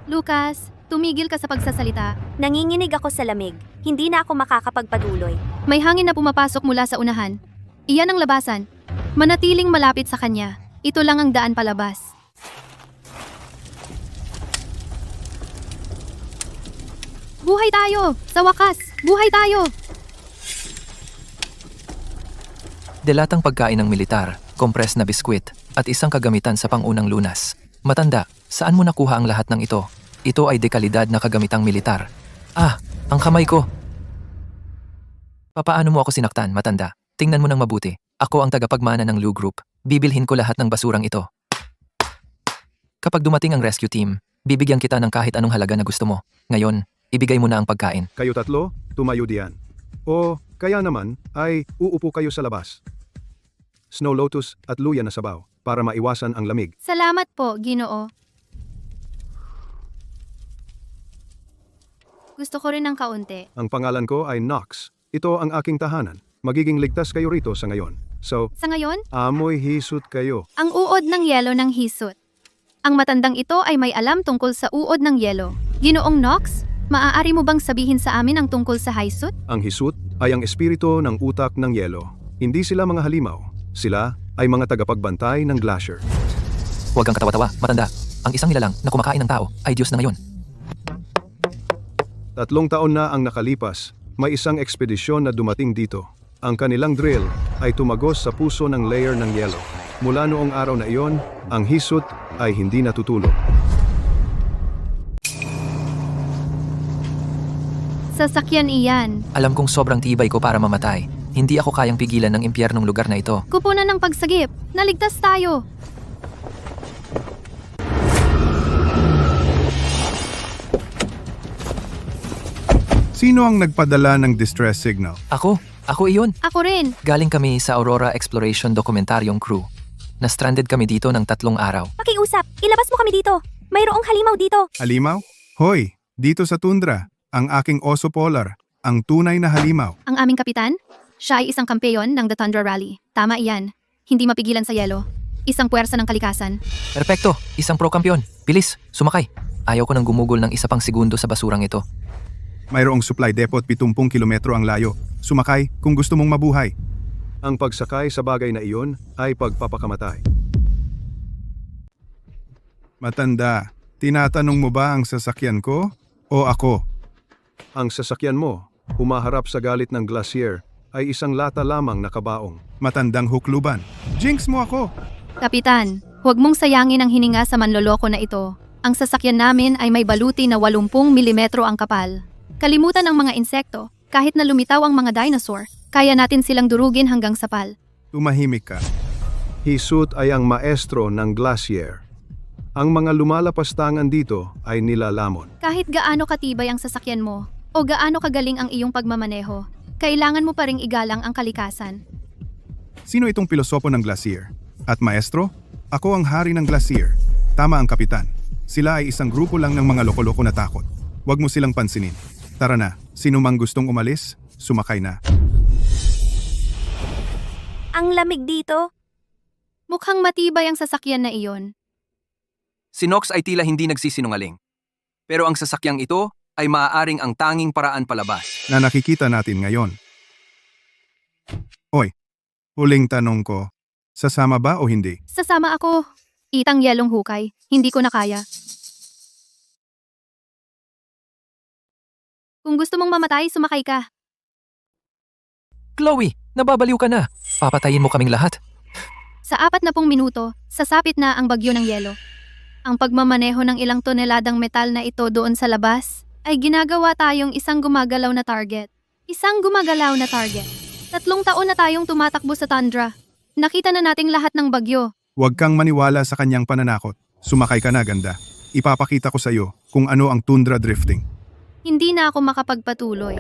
Lucas, tumigil ka sa pagsasalita. Nanginginig ako sa lamig. Hindi na ako makakapagpatuloy. May hangin na pumapasok mula sa unahan. Iyan ang labasan. Manatiling malapit sa kanya. Ito lang ang daan palabas. Buhay tayo! Sa wakas, buhay tayo! Delatang pagkain ng militar, kompres na biskwit, at isang kagamitan sa pangunang lunas. Matanda, saan mo nakuha ang lahat ng ito? Ito ay dekalidad na kagamitang militar. Ang kamay ko! Papaano mo ako sinaktan, matanda? Tingnan mo nang mabuti. Ako ang tagapagmana ng Lu Group. Bibilhin ko lahat ng basurang ito. Kapag dumating ang rescue team, bibigyan kita ng kahit anong halaga na gusto mo. Ngayon, ibigay mo na ang pagkain. Kayo tatlo, tumayo diyan. O kaya naman ay uupo kayo sa labas. Snow Lotus at luya na sabaw para maiwasan ang lamig. Salamat po, Ginoo. Gusto ko rin ng kaunti. Ang pangalan ko ay Nox. Ito ang aking tahanan. Magiging ligtas kayo rito sa ngayon. So, Sa ngayon, amoy hisut kayo. ang uod ng yelo ng hisut. Ang matandang ito ay may alam tungkol sa uod ng yelo. Ginoong Nox, maaari mo bang sabihin sa amin ang tungkol sa hisut? Ang hisut ay ang espiritu ng utak ng yelo. Hindi sila mga halimaw. Sila ay mga tagapagbantay ng glacier. Huwag kang katawa-tawa, matanda. Ang isang nilalang na kumakain ng tao ay Diyos na ngayon. 3 taon na ang nakalipas, may isang ekspedisyon na dumating dito. Ang kanilang drill ay tumagos sa puso ng layer ng yelo. Mula noong araw na iyon, ang hisut ay hindi natutulog. Sa Sasakyan iyan. Alam kong sobrang tibay ko para mamatay. Hindi ako kayang pigilan ng impyernong lugar na ito. Kupunan ng pagsagip. Naligtas tayo. Sino ang nagpadala ng distress signal? Ako iyon. Ako rin. Galing kami sa Aurora Exploration Documentaryong crew. Na-stranded kami dito ng 3 araw. Pakiusap, ilabas mo kami dito. Mayroong halimaw dito. Halimaw? Hoy, dito sa tundra, ang aking oso polar, ang tunay na halimaw. Ang aming kapitan? Siya ay isang kampeyon ng The Tundra Rally. Tama iyan. Hindi mapigilan sa yelo. Isang puwersa ng kalikasan. Perpekto, isang pro-kampiyon. Bilis, sumakay. Ayaw ko nang gumugol ng isa pang segundo sa basurang ito. Mayroong supply depot 70 kilometro ang layo. Sumakay kung gusto mong mabuhay. Ang pagsakay sa bagay na iyon ay pagpapakamatay. Matanda, tinatanong mo ba ang sasakyan ko o ako? Ang sasakyan mo, humaharap sa galit ng glacier, ay isang lata lamang na kabaong. Matandang hukluban. Jinx mo ako! Kapitan, huwag mong sayangin ang hininga sa manloloko na ito. Ang sasakyan namin ay may baluti na 80 milimetro ang kapal. Kalimutan ang mga insekto, kahit na lumitaw ang mga dinosaur, kaya natin silang durugin hanggang sapal. Tumahimik ka. Hisut ay ang maestro ng glacier. Ang mga lumalapastangan dito ay nilalamon. Kahit gaano katibay ang sasakyan mo, o gaano kagaling ang iyong pagmamaneho, kailangan mo pa ring igalang ang kalikasan. Sino itong pilosopo ng glacier? At maestro? Ako ang hari ng glacier. Tama ang kapitan. Sila ay isang grupo lang ng mga loko-loko na takot. Huwag mo silang pansinin. Tara na, sino mang gustong umalis, sumakay na. Ang lamig dito. Mukhang matibay ang sasakyan na iyon. Si Nox ay tila hindi nagsisinungaling. Pero ang sasakyang ito ay maaaring ang tanging paraan palabas. Na nakikita natin ngayon. Oy, huling tanong ko, sasama ba o hindi? Sasama ako. Itang yelong hukay, hindi ko na kaya. Kung gusto mong mamatay, sumakay ka. Chloe, nababaliw ka na. Papatayin mo kaming lahat. Sa 40 minuto, sasapit na ang bagyo ng yelo. Ang pagmamaneho ng ilang toneladang metal na ito doon sa labas ay ginagawa tayong isang gumagalaw na target. Isang gumagalaw na target. 3 taon na tayong tumatakbo sa tundra. Nakita na nating lahat ng bagyo. Huwag kang maniwala sa kanyang pananakot. Sumakay ka na, ganda. Ipapakita ko sa iyo kung ano ang tundra drifting. Hindi na ako makapagpatuloy.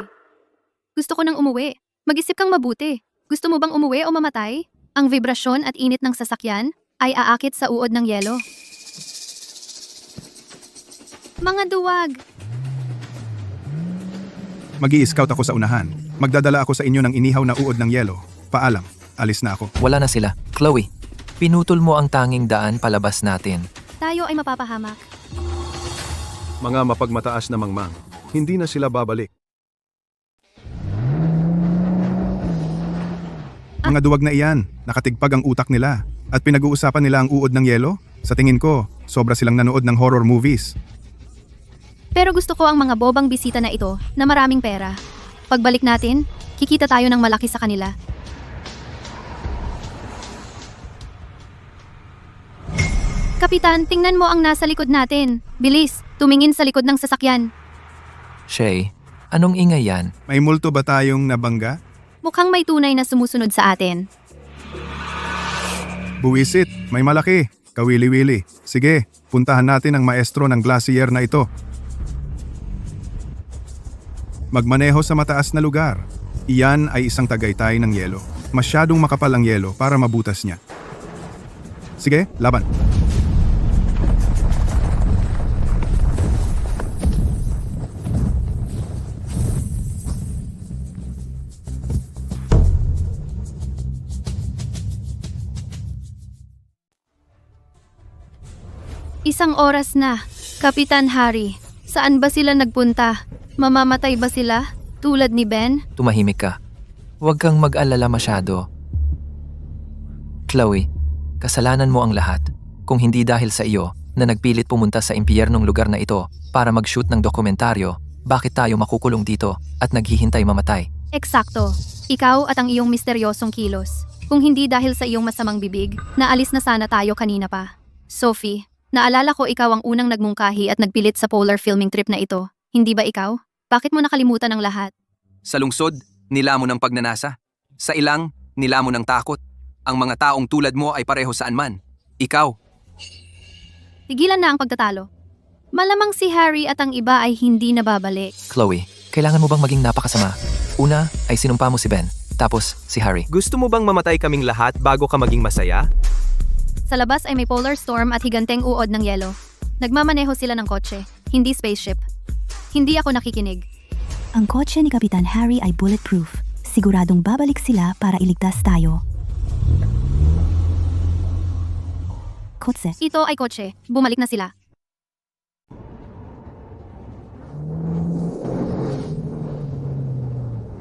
Gusto ko nang umuwi. Mag-isip kang mabuti. Gusto mo bang umuwi o mamatay? Ang vibrasyon at init ng sasakyan ay aakit sa uod ng yelo. Mga duwag! Mag-i-scout ako sa unahan. Magdadala ako sa inyo ng inihaw na uod ng yelo. Paalam, alis na ako. Wala na sila. Chloe, pinutol mo ang tanging daan palabas natin. Tayo ay mapapahamak. Mga mapagmataas na mangmang, hindi na sila babalik. Mga duwag na iyan, nakatigpag ang utak nila. At pinag-uusapan nila ang uod ng yelo? Sa tingin ko, sobra silang nanood ng horror movies. Pero gusto ko ang mga bobang bisita na ito na maraming pera. Pagbalik natin, kikita tayo ng malaki sa kanila. Kapitan, tingnan mo ang nasa likod natin. Bilis, tumingin sa likod ng sasakyan. Shay, anong ingay yan? May multo ba tayong nabangga? Mukhang may tunay na sumusunod sa atin. Buwisit, may malaki. Kawili-wili. Sige, puntahan natin ang maestro ng glacier na ito. Magmaneho sa mataas na lugar. Iyan ay isang tagaytay ng yelo. Masyadong makapal ang yelo para mabutas niya. Sige, laban. Isang oras na. Kapitan Harry, saan ba sila nagpunta? Mamamatay ba sila? Tulad ni Ben? Tumahimik ka. Huwag kang mag-alala masyado. Chloe, kasalanan mo ang lahat. Kung hindi dahil sa iyo na nagpilit pumunta sa impyernong lugar na ito para mag-shoot ng dokumentaryo, bakit tayo makukulong dito at naghihintay mamatay? Eksakto. Ikaw at ang iyong misteryosong kilos. Kung hindi dahil sa iyong masamang bibig, naalis na sana tayo kanina pa. Sophie, naalala ko ikaw ang unang nagmungkahi at nagpilit sa polar filming trip na ito. Hindi ba ikaw? Bakit mo nakalimutan ang lahat? Sa lungsod, nilamon ng pagnanasa. Sa ilang, nilamon ng takot. Ang mga taong tulad mo ay pareho saan man. Ikaw, Tigilan na ang pagtatalo. Malamang si Harry at ang iba ay hindi nababalik. Chloe, kailangan mo bang maging napakasama? Una ay sinumpa mo si Ben, tapos si Harry. Gusto mo bang mamatay kaming lahat bago ka maging masaya? Sa labas ay may polar storm at higanteng uod ng yelo. Nagmamaneho sila ng kotse, hindi spaceship. Hindi ako nakikinig. Ang kotse ni Kapitan Harry ay bulletproof. Siguradong babalik sila para iligtas tayo. Kotse. Ito ay kotse. Bumalik na sila.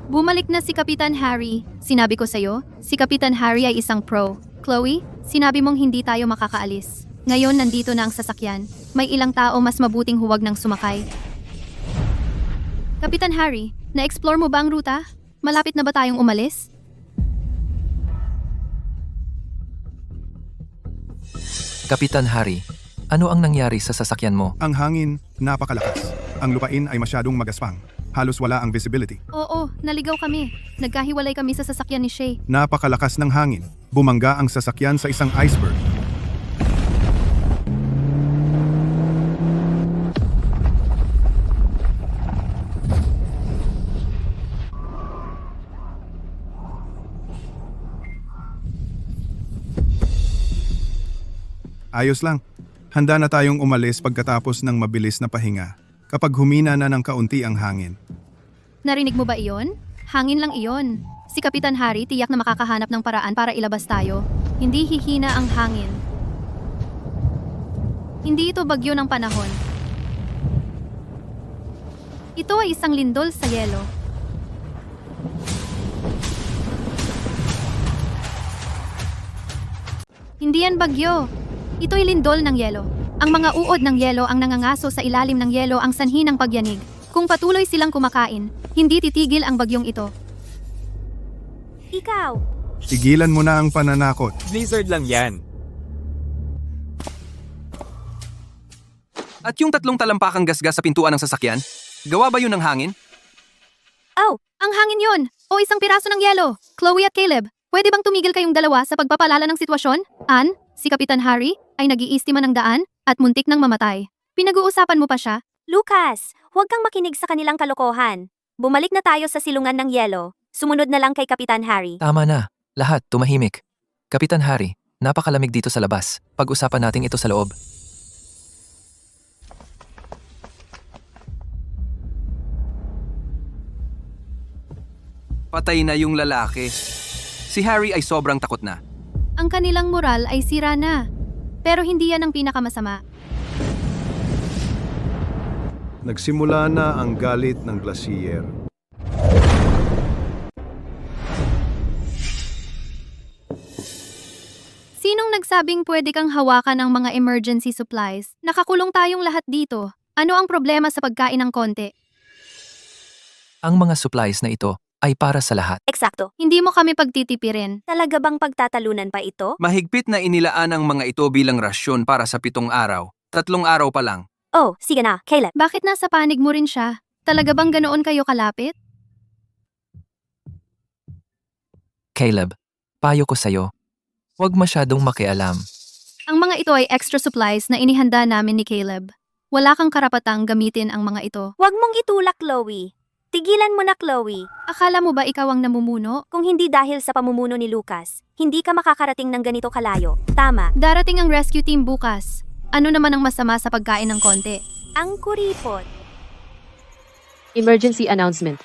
Bumalik na si Kapitan Harry. Sinabi ko sa'yo, si Kapitan Harry ay isang pro. Chloe, sinabi mong hindi tayo makakaalis. Ngayon nandito na ang sasakyan. May ilang tao mas mabuting huwag nang sumakay. Kapitan Harry, na-explore mo ba ang ruta? Malapit na ba tayong umalis? Kapitan Harry, ano ang nangyari sa sasakyan mo? Ang hangin, napakalakas. Ang lupain ay masyadong magaspang. Halos wala ang visibility. Oo, naligaw kami. Nagkahiwalay kami sa sasakyan ni Shay. Napakalakas ng hangin. Bumangga ang sasakyan sa isang iceberg. Ayos lang. Handa na tayong umalis pagkatapos ng mabilis na pahinga. Kapag humina na ng kaunti ang hangin. Narinig mo ba iyon? Hangin lang iyon. Si Kapitan Harry tiyak na makakahanap ng paraan para ilabas tayo. Hindi hihina ang hangin. Hindi ito bagyo ng panahon. Ito ay isang lindol sa yelo. Hindi yan bagyo. Ito'y lindol ng yelo. Ang mga uod ng yelo ang nangangaso sa ilalim ng yelo ang sanhi ng pagyanig. Kung patuloy silang kumakain, hindi titigil ang bagyong ito. Ikaw, Tigilan mo na ang pananakot. Blizzard lang yan. at yung tatlong talampakang gasgas sa pintuan ng sasakyan, gawa ba yun ng hangin? Oh, ang hangin yon! O isang piraso ng yelo! Chloe at Caleb, pwede bang tumigil kayong dalawa sa pagpapalala ng sitwasyon? Ann, si Kapitan Harry, ay nag-iistima ng daan at muntik ng mamatay. Pinag-uusapan mo pa siya? Lucas, huwag kang makinig sa kanilang kalokohan. Bumalik na tayo sa silungan ng yelo. Sumunod na lang kay Kapitan Harry. Tama na. Lahat tumahimik. Kapitan Harry, napakalamig dito sa labas. Pag-usapan natin ito sa loob. Patay na yung lalaki. Si Harry ay sobrang takot na. Ang kanilang moral ay sira na. Pero hindi yan ang pinakamasama. Nagsimula na ang galit ng glacier. Sinong nagsabing pwede kang hawakan ang mga emergency supplies? Nakakulong tayong lahat dito. Ano ang problema sa pagkain ng konti? Ang mga supplies na ito ay para sa lahat. Eksakto. Hindi mo kami pagtitipirin. Talaga bang pagtatalunan pa ito? Mahigpit na inilaan ang mga ito bilang rasyon para sa 7 araw. 3 araw pa lang. Oh, sige na, Caleb. Bakit nasa panig mo rin siya? Talaga bang ganoon kayo kalapit? Caleb, payo ko sa'yo. Huwag masyadong makialam. Ang mga ito ay extra supplies na inihanda namin ni Caleb. Wala kang karapatang gamitin ang mga ito. Huwag mong itulak, Chloe. Tigilan mo na, Chloe. Akala mo ba ikaw ang namumuno? Kung hindi dahil sa pamumuno ni Lucas, hindi ka makakarating ng ganito kalayo. Tama. Darating ang rescue team bukas. Ano naman ang masama sa pagkain ng konti? Ang kuripot. Emergency announcement.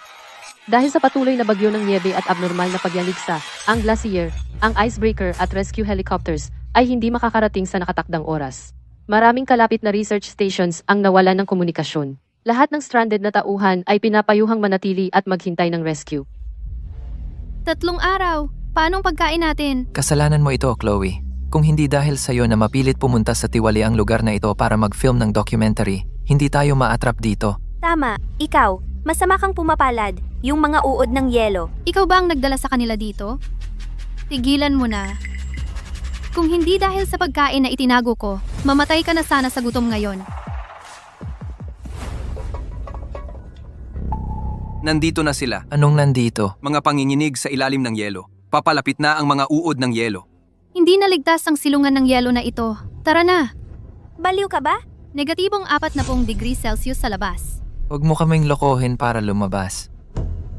Dahil sa patuloy na bagyo ng niebe at abnormal na pagyanig sa ang glacier, ang icebreaker at rescue helicopters ay hindi makakarating sa nakatakdang oras. Maraming kalapit na research stations ang nawalan ng komunikasyon. Lahat ng stranded na tauhan ay pinapayuhang manatili at maghintay ng rescue. 3 araw. Paanong pagkain natin? Kasalanan mo ito, Chloe. Kung hindi dahil sa'yo na mapilit pumunta sa tiwaliang lugar na ito para mag-film ng documentary, hindi tayo ma-attrap dito. Tama. Ikaw, masama kang pumapalad. Yung mga uod ng yelo. Ikaw ba ang nagdala sa kanila dito? Tigilan mo na. Kung hindi dahil sa pagkain na itinago ko, mamatay ka na sana sa gutom ngayon. Nandito na sila. Anong nandito? Mga panginginig sa ilalim ng yelo. Papalapit na ang mga uod ng yelo. Hindi naligtas ang silungan ng yelo na ito. Tara na! Baliw ka ba? Negatibong 40 degrees Celsius sa labas. Huwag mo kaming lokohin para lumabas.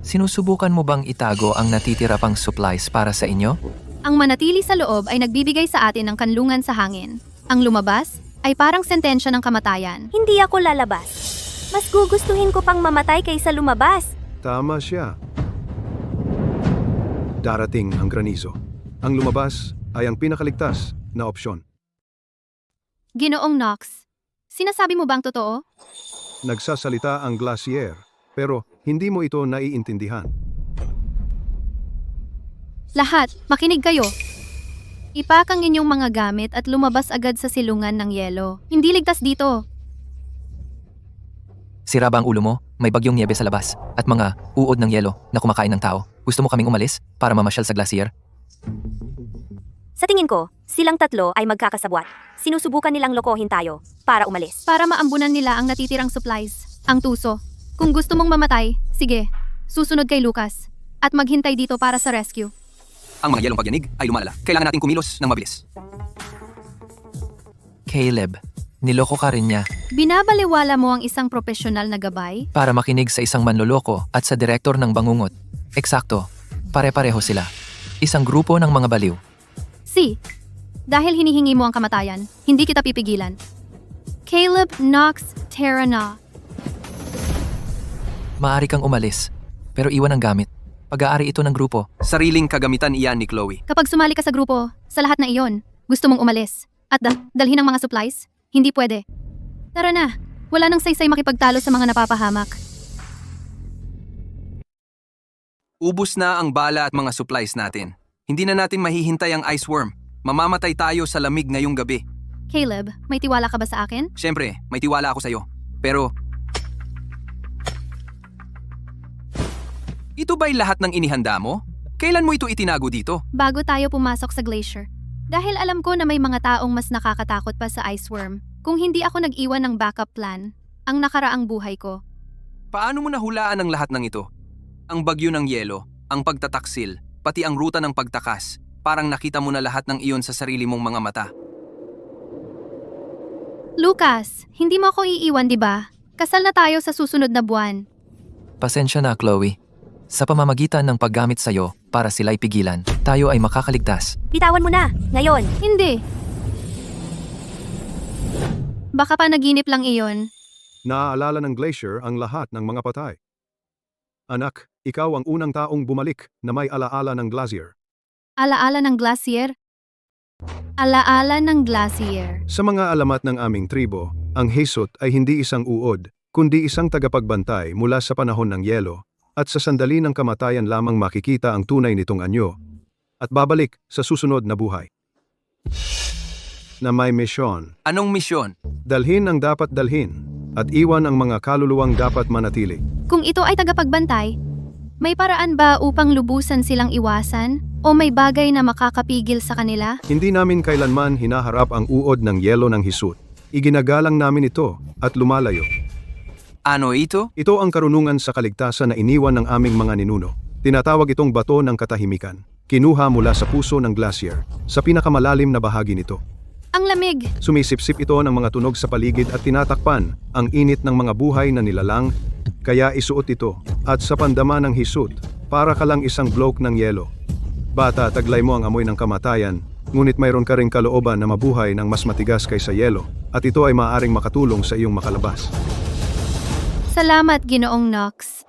Sinusubukan mo bang itago ang natitira pang supplies para sa inyo? Ang manatili sa loob ay nagbibigay sa atin ng kanlungan sa hangin. Ang lumabas ay parang sentensya ng kamatayan. Hindi ako lalabas. Mas gugustuhin ko pang mamatay kaysa lumabas. Tama siya. Darating ang granizo. Ang lumabas ay ang pinakaligtas na opsyon. Ginoong Knox, sinasabi mo bang totoo? Nagsasalita ang glacier, pero hindi mo ito naiintindihan. Lahat, makinig kayo. Ipak ang inyong mga gamit at lumabas agad sa silungan ng yelo. Hindi ligtas dito. Sira ba ang ulo mo? May bagyong niebe sa labas at mga uod ng yelo na kumakain ng tao. Gusto mo kaming umalis para mamasyal sa glacier? Sa tingin ko, silang tatlo ay magkakasabwat. Sinusubukan nilang lokohin tayo para umalis. Para maambunan nila ang natitirang supplies, ang tuso. Kung gusto mong mamatay, sige, susunod kay Lucas. At maghintay dito para sa rescue. Ang mga yelong pagyanig ay lumalala. Kailangan nating kumilos ng mabilis. Caleb, niloko ka rin niya Binabaliwala mo ang isang profesional na gabay? para makinig sa isang manloloko at sa direktor ng bangungot. Eksakto, pare-pareho sila. Isang grupo ng mga baliw. Si, dahil hinihingi mo ang kamatayan, hindi kita pipigilan. Caleb Knox Terrana. Maaari kang umalis, pero iwan ang gamit. Pag-aari ito ng grupo. Sariling kagamitan iyan ni Chloe. Kapag sumali ka sa grupo, sa lahat na iyon, gusto mong umalis. At dalhin ang mga supplies? Hindi pwede. Tara na, wala nang saysay makipagtalo sa mga napapahamak. Ubus na ang bala at mga supplies natin. Hindi na natin mahihintay ang ice worm. Mamamatay tayo sa lamig ngayong gabi. Caleb, may tiwala ka ba sa akin? Siyempre, may tiwala ako sa'yo. Pero, ito ba'y lahat ng inihanda mo? Kailan mo ito itinago dito? Bago tayo pumasok sa glacier. Dahil alam ko na may mga taong mas nakakatakot pa sa ice worm. Kung hindi ako nag-iwan ng backup plan, ang nakaraang buhay ko. Paano mo nahulaan ang lahat ng ito? Ang bagyo ng yelo, ang pagtataksil, pati ang ruta ng pagtakas. Parang nakita mo na lahat ng iyon sa sarili mong mga mata. Lucas, hindi mo ako iiwan, di ba? Kasal na tayo sa susunod na buwan. Pasensya na, Chloe. Sa pamamagitan ng paggamit sa'yo para sila'y pigilan, tayo ay makakaligtas. Bitawan mo na, ngayon. Hindi. Baka panaginip lang iyon. Naaalala ng glacier ang lahat ng mga patay. Anak, ikaw ang unang taong bumalik na may alaala ng glacier. Alaala ng glacier? Alaala ng glacier. Sa mga alamat ng aming tribo, ang Hesot ay hindi isang uod, kundi isang tagapagbantay mula sa panahon ng yelo, at sa sandali ng kamatayan lamang makikita ang tunay nitong anyo, at babalik sa susunod na buhay. Na may misyon, Anong misyon? dalhin ang dapat dalhin, at iwan ang mga kaluluwang dapat manatili. Kung ito ay tagapagbantay, may paraan ba upang lubusan silang iwasan? O may bagay na makakapigil sa kanila? Hindi namin kailanman hinaharap ang uod ng yelo ng Hesot. Iginagalang namin ito at lumalayo. Ano ito? Ito ang karunungan sa kaligtasan na iniwan ng aming mga ninuno. Tinatawag itong bato ng katahimikan. Kinuha mula sa puso ng glacier, sa pinakamalalim na bahagi nito. Ang lamig! Sumisipsip ito ng mga tunog sa paligid at tinatakpan ang init ng mga buhay na nilalang, kaya isuot ito. At sa pandama ng Hesot, para ka lang isang bloke ng yelo. Bata, taglay mo ang amoy ng kamatayan, ngunit mayroon ka ring kalooban na mabuhay ng mas matigas kaysa yelo, at ito ay maaaring makatulong sa iyong makalabas. Salamat, Ginoong Knox.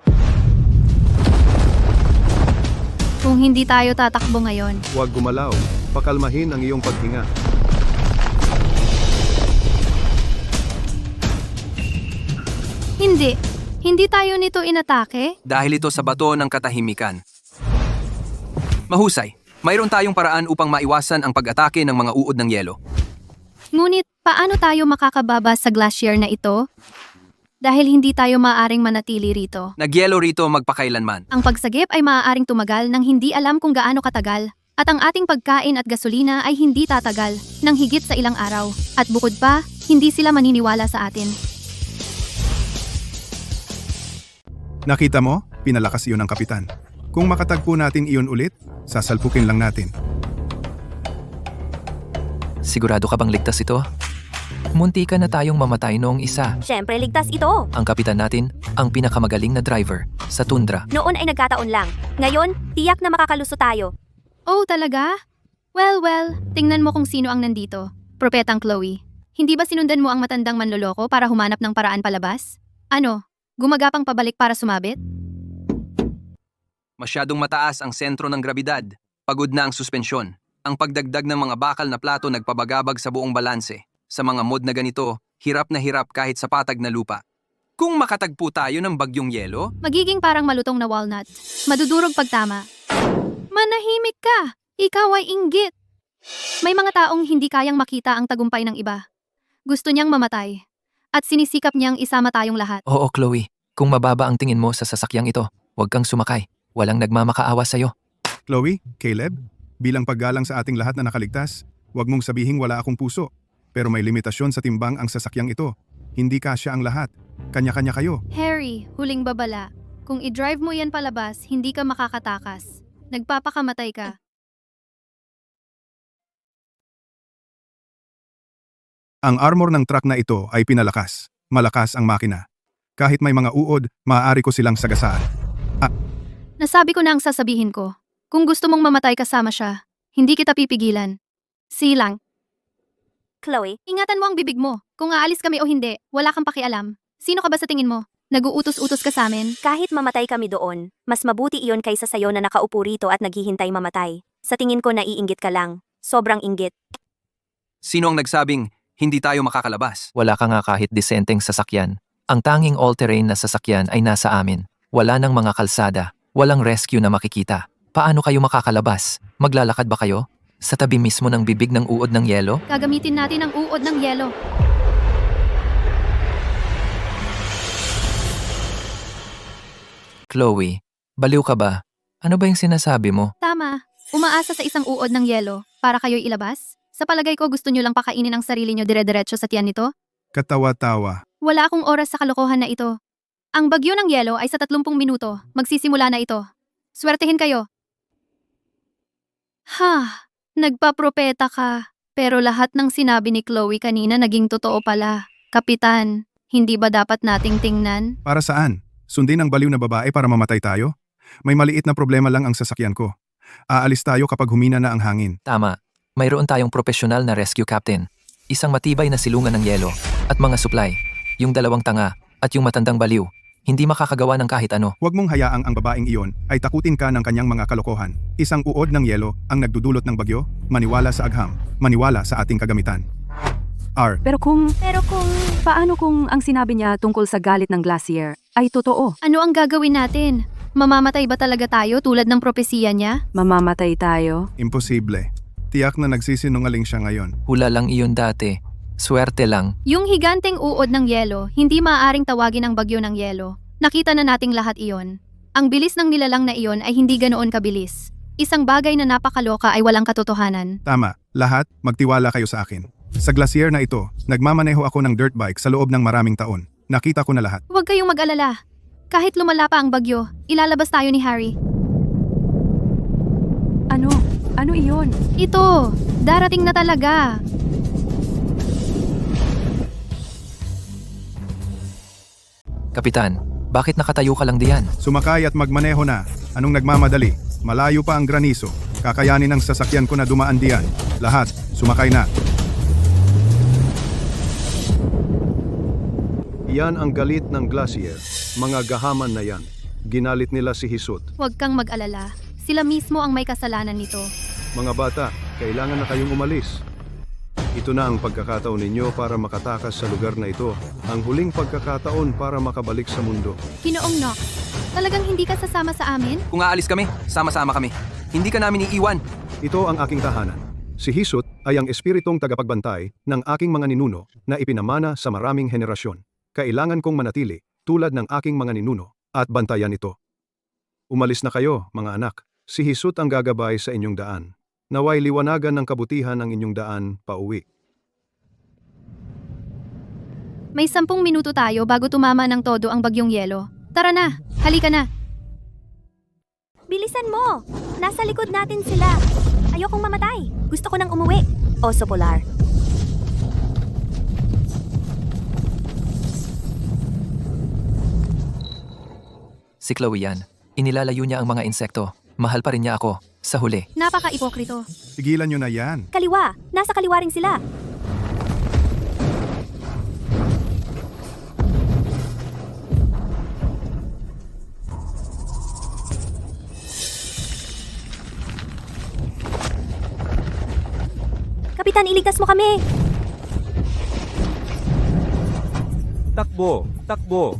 Kung hindi tayo tatakbo ngayon, Huwag gumalaw, pakalmahin ang iyong paghinga. hindi. Hindi tayo nito inatake? Dahil ito sa bato ng katahimikan. Mahusay. Mayroon tayong paraan upang maiwasan ang pag-atake ng mga uod ng yelo. Ngunit, paano tayo makakababa sa glacier na ito? Dahil hindi tayo maaaring manatili rito. Nagyelo rito magpakailanman. Ang pagsagip ay maaaring tumagal nang hindi alam kung gaano katagal. At ang ating pagkain at gasolina ay hindi tatagal nang higit sa ilang araw. At bukod pa, hindi sila maniniwala sa atin. Nakita mo? pinalakas iyon ng kapitan. Kung makatagpo natin iyon ulit, sasalpukin lang natin. Sigurado ka bang ligtas ito? Munti ka na tayong mamatay noong isa. Siyempre, ligtas ito. Ang kapitan natin, ang pinakamagaling na driver sa tundra. Noon ay nagkataon lang. Ngayon, tiyak na makakaluso tayo. Oh, talaga? Well, tingnan mo kung sino ang nandito. Propetang Chloe. Hindi ba sinundan mo ang matandang manloloko para humanap ng paraan palabas? Ano? Gumagapang pabalik para sumabit? Masyadong mataas ang sentro ng grabidad. Pagod na ang suspensyon. Ang pagdagdag ng mga bakal na plato nagpabagabag sa buong balanse. Sa mga mod na ganito, hirap na hirap kahit sa patag na lupa. Kung makatagpo tayo ng bagyong yelo, Magiging parang malutong na walnut. Madudurog pagtama. Manahimik ka! Ikaw ay inggit! May mga taong hindi kayang makita ang tagumpay ng iba. Gusto niyang mamatay. At sinisikap niyang isama tayong lahat. Oo, Chloe. Kung mababa ang tingin mo sa sasakyang ito, huwag kang sumakay. Walang nagmamakaawa sa'yo. Chloe, Caleb, bilang paggalang sa ating lahat na nakaligtas, huwag mong sabihing wala akong puso. Pero may limitasyon sa timbang ang sasakyang ito. Hindi kasya ang lahat. Kanya-kanya kayo. Harry, huling babala. Kung i-drive mo yan palabas, hindi ka makakatakas. Nagpapakamatay ka. Ang armor ng truck na ito ay pinalakas. Malakas ang makina. Kahit may mga uod, maaari ko silang sagasaan. Nasabi ko na ang sasabihin ko. Kung gusto mong mamatay kasama siya, hindi kita pipigilan. Silang. Chloe, Ingatan mo ang bibig mo. Kung aalis kami o hindi, wala kang pakialam. Sino ka ba sa tingin mo? Nag-uutos-utos ka sa amin? kahit mamatay kami doon, mas mabuti iyon kaysa sayo na nakaupo rito at naghihintay mamatay. Sa tingin ko naiinggit ka lang. Sobrang inggit. sino ang nagsabing hindi tayo makakalabas? Wala ka nga kahit disenteng sasakyan. Ang tanging all-terrain na sasakyan ay nasa amin. Wala nang mga kalsada. Walang rescue na makikita. Paano kayo makakalabas? Maglalakad ba kayo? Sa tabi mismo ng bibig ng uod ng yelo? Gagamitin natin ang uod ng yelo. Chloe, baliw ka ba? Ano ba yung sinasabi mo? Tama. Umaasa sa isang uod ng yelo para kayo'y ilabas? Sa palagay ko gusto nyo lang pakainin ang sarili nyo dire-diretso sa tiyan nito? Katawa-tawa. Wala akong oras sa kalokohan na ito. Ang bagyo ng yelo ay sa 30 minuto. Magsisimula na ito. Swertehin kayo. Ha, nagpapropeta ka. Pero lahat ng sinabi ni Chloe kanina naging totoo pala. Kapitan, hindi ba dapat nating tingnan? Para saan? Sundin ang baliw na babae para mamatay tayo? May maliit na problema lang ang sasakyan ko. Aalis tayo kapag humina na ang hangin. Tama. Mayroon tayong profesional na rescue captain. Isang matibay na silungan ng yelo at mga supply. Yung dalawang tanga at yung matandang baliw. Hindi makakagawa ng kahit ano. Huwag mong hayaang ang babaeng iyon ay takutin ka ng kanyang mga kalokohan. Isang uod ng yelo ang nagdudulot ng bagyo, maniwala sa agham, maniwala sa ating kagamitan. R. Pero kung, Pero kung... paano kung ang sinabi niya tungkol sa galit ng glacier ay totoo? Ano ang gagawin natin? Mamamatay ba talaga tayo tulad ng propesiya niya? Mamamatay tayo? Imposible. Tiyak na nagsisinungaling siya ngayon. Hula lang iyon dati. Swerte lang. Yung higanteng uod ng yelo, hindi maaaring tawagin ang bagyo ng yelo. Nakita na nating lahat iyon. Ang bilis ng nilalang na iyon ay hindi ganoon kabilis. Isang bagay na napakaloka ay walang katotohanan. Tama, lahat magtiwala kayo sa akin. Sa glacier na ito, nagmamaneho ako ng dirt bike sa loob ng maraming taon. Nakita ko na lahat. Huwag kayong mag-alala. Kahit lumala pa ang bagyo, ilalabas tayo ni Harry. Ano? Ano iyon? Ito, darating na talaga. Kapitan, bakit nakatayo ka lang diyan? Sumakay at magmaneho na. Anong nagmamadali? Malayo pa ang graniso. Kakayanin ng sasakyan ko na dumaan diyan. Lahat, sumakay na. Yan ang galit ng glacier. Mga gahaman na yan. Ginalit nila si Hisut. Huwag kang mag-alala. Sila mismo ang may kasalanan nito. Mga bata, kailangan na kayong umalis. Ito na ang pagkakataon ninyo para makatakas sa lugar na ito. Ang huling pagkakataon para makabalik sa mundo. Ginoong Nox, talagang hindi ka sasama sa amin? Kung aalis kami, sama-sama kami. Hindi ka namin iiwan. Ito ang aking tahanan. Si Hisut ay ang espiritong tagapagbantay ng aking mga ninuno na ipinamana sa maraming henerasyon. Kailangan kong manatili tulad ng aking mga ninuno at bantayan ito. Umalis na kayo, mga anak. Si Hisut ang gagabay sa inyong daan. Naway liwanagan ng kabutihan ang inyong daan pauwi. May 10 minuto tayo bago tumama ng todo ang bagyong yelo. Tara na, halika na. Bilisan mo! Nasa likod natin sila. Ayokong mamatay. Gusto ko nang umuwi. Oso Polar. Si Chloe yan. Inilalayo niya ang mga insekto. Mahal pa rin niya ako. Sa huli. Napaka-ipokrito. Tigilan nyo na yan. Kaliwa. Nasa kaliwa rin sila. Kapitan, iligtas mo kami! Takbo! Takbo!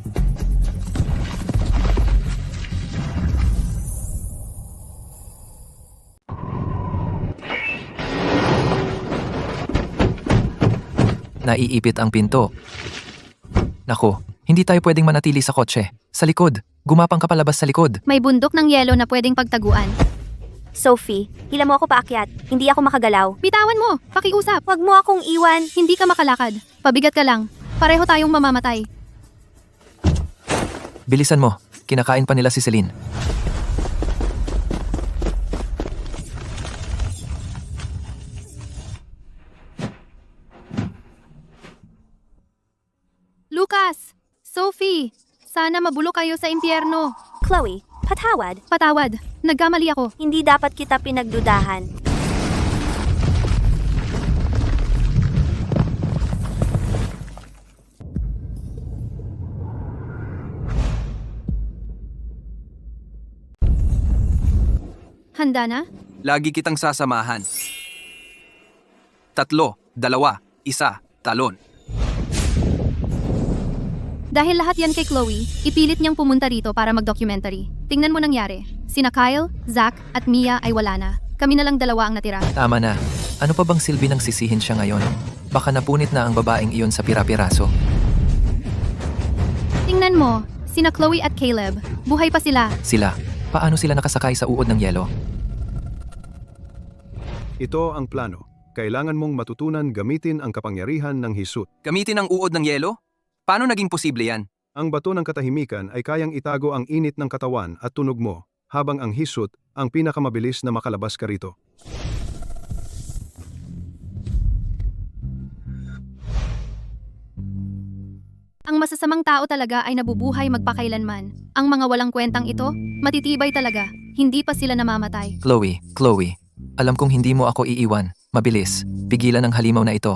Naiipit ang pinto. Nako, hindi tayo pwedeng manatili sa kotse. Sa likod. Gumapang ka palabas sa likod. May bundok ng yelo na pwedeng pagtaguan. Sophie, hila mo ako paakyat. Hindi ako makagalaw. Bitawan mo! Pakiusap! Huwag mo akong iwan. Hindi ka makalakad. Pabigat ka lang. Pareho tayong mamamatay. Bilisan mo. Kinakain pa nila si Celine. Lucas! Sophie! Sana mabulok kayo sa impyerno. Chloe, patawad. Patawad. Nagkamali ako. Hindi dapat kita pinagdudahan. Handa na? Lagi kitang sasamahan. 3, 2, 1, talon. Dahil lahat yan kay Chloe, ipilit niyang pumunta rito para mag-documentary. Tingnan mo nangyari. Sina Kyle, Zach, at Mia ay wala na. Kami na lang dalawa ang natira. Tama na. Ano pa bang silbi ng sisihin siya ngayon? Baka napunit na ang babaeng iyon sa pira-piraso. Tingnan mo, sina Chloe at Caleb. Buhay pa sila. Sila. Paano sila nakasakay sa uod ng yelo? Ito ang plano. Kailangan mong matutunan gamitin ang kapangyarihan ng hisut. Gamitin ang uod ng yelo? Paano naging posible yan? Ang bato ng katahimikan ay kayang itago ang init ng katawan at tunog mo, habang ang hisut ang pinakamabilis na makalabas ka rito. Ang masasamang tao talaga ay nabubuhay magpakailanman. Ang mga walang kwentang ito, matitibay talaga. Hindi pa sila namamatay. Chloe. Alam kong hindi mo ako iiwan. Mabilis. Pigilan ang halimaw na ito.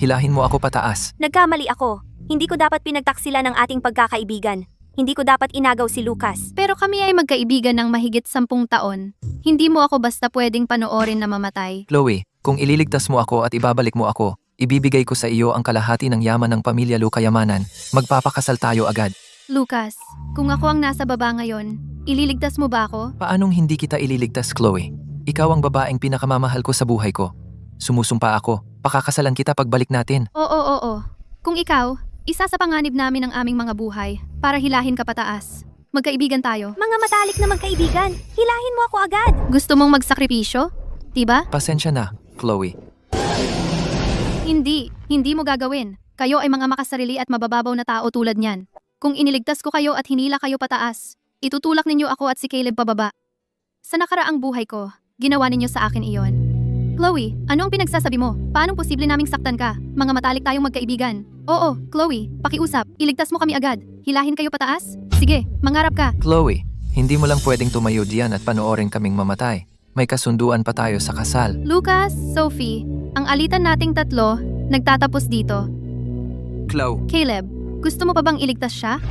Hilahin mo ako pataas. Nagkamali ako. Hindi ko dapat pinagtaksila ng ating pagkakaibigan. Hindi ko dapat inagaw si Lucas. Pero kami ay magkaibigan ng mahigit 10 taon. Hindi mo ako basta pwedeng panoorin na mamatay. Chloe, kung ililigtas mo ako at ibabalik mo ako, ibibigay ko sa iyo ang kalahati ng yaman ng pamilya Lu Kayamanan. Magpapakasal tayo agad. Lucas, kung ako ang nasa baba ngayon, ililigtas mo ba ako? Paanong hindi kita ililigtas, Chloe? Ikaw ang babaeng pinakamamahal ko sa buhay ko. Sumusumpa ako. Pakakasalan kita pagbalik natin. Oo. Kung ikaw, isa sa panganib namin ang aming mga buhay para hilahin ka pataas. Magkaibigan tayo. Mga matalik na magkaibigan, hilahin mo ako agad. Gusto mong magsakripisyo? Diba? Pasensya na, Chloe. Hindi mo gagawin. Kayo ay mga makasarili at mabababaw na tao tulad niyan. Kung iniligtas ko kayo at hinila kayo pataas, itutulak ninyo ako at si Caleb pababa. Sa nakaraang buhay ko, ginawa ninyo sa akin iyon. Chloe, ano ang pinagsasabi mo? Paanong posible naming saktan ka? Mga matalik tayong magkaibigan. Oo, Chloe, pakiusap. Iligtas mo kami agad. Hilahin kayo pataas? Sige, mangarap ka. Chloe, hindi mo lang pwedeng tumayo diyan at panoorin kaming mamatay. May kasunduan pa tayo sa kasal. Lucas, Sophie, ang alitan nating tatlo, nagtatapos dito. Chloe, Caleb, gusto mo pa bang iligtas siya?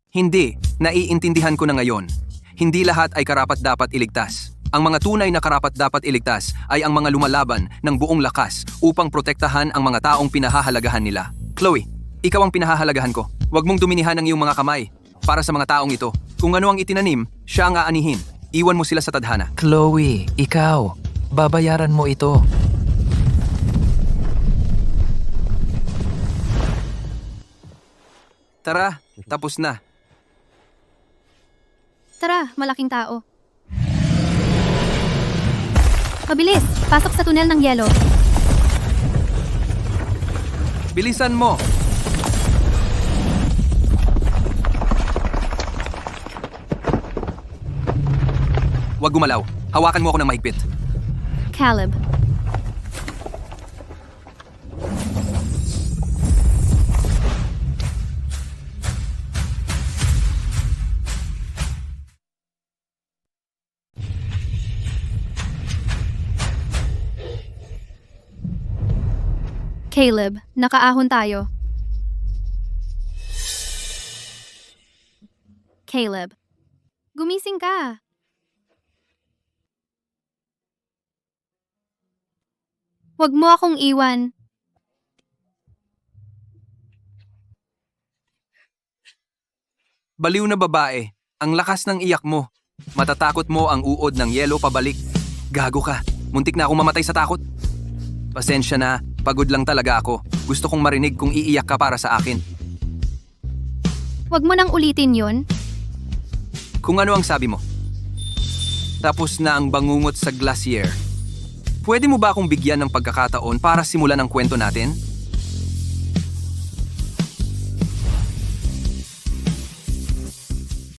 hindi. Naiintindihan ko na ngayon. Hindi lahat ay karapat-dapat iligtas. Ang mga tunay na karapat-dapat iligtas ay ang mga lumalaban ng buong lakas upang protektahan ang mga taong pinahahalagahan nila. Chloe, ikaw ang pinahahalagahan ko. Huwag mong duminihan ang iyong mga kamay para sa mga taong ito. Kung ano ang itinanim, siya ang aanihin. Iwan mo sila sa tadhana. Chloe, ikaw. Babayaran mo ito. Tara, tapos na. Tara, malaking tao. Mabilis! Pasok sa tunel ng yelo. Bilisan mo! Huwag gumalaw. Hawakan mo ako ng mahigpit. Caleb. Caleb, nakaahon tayo. Caleb, gumising ka. Huwag mo akong iwan. Baliw na babae. Ang lakas ng iyak mo. Matatakot mo ang uod ng yelo pabalik. Gago ka. Muntik na akong mamatay sa takot. Pasensya na. Pagod lang talaga ako. Gusto kong marinig kung iiyak ka para sa akin. Huwag mo nang ulitin yon. Kung ano ang sabi mo. Tapos na ang bangungot sa glacier. Pwede mo ba akong bigyan ng pagkakataon para simulan ang kwento natin?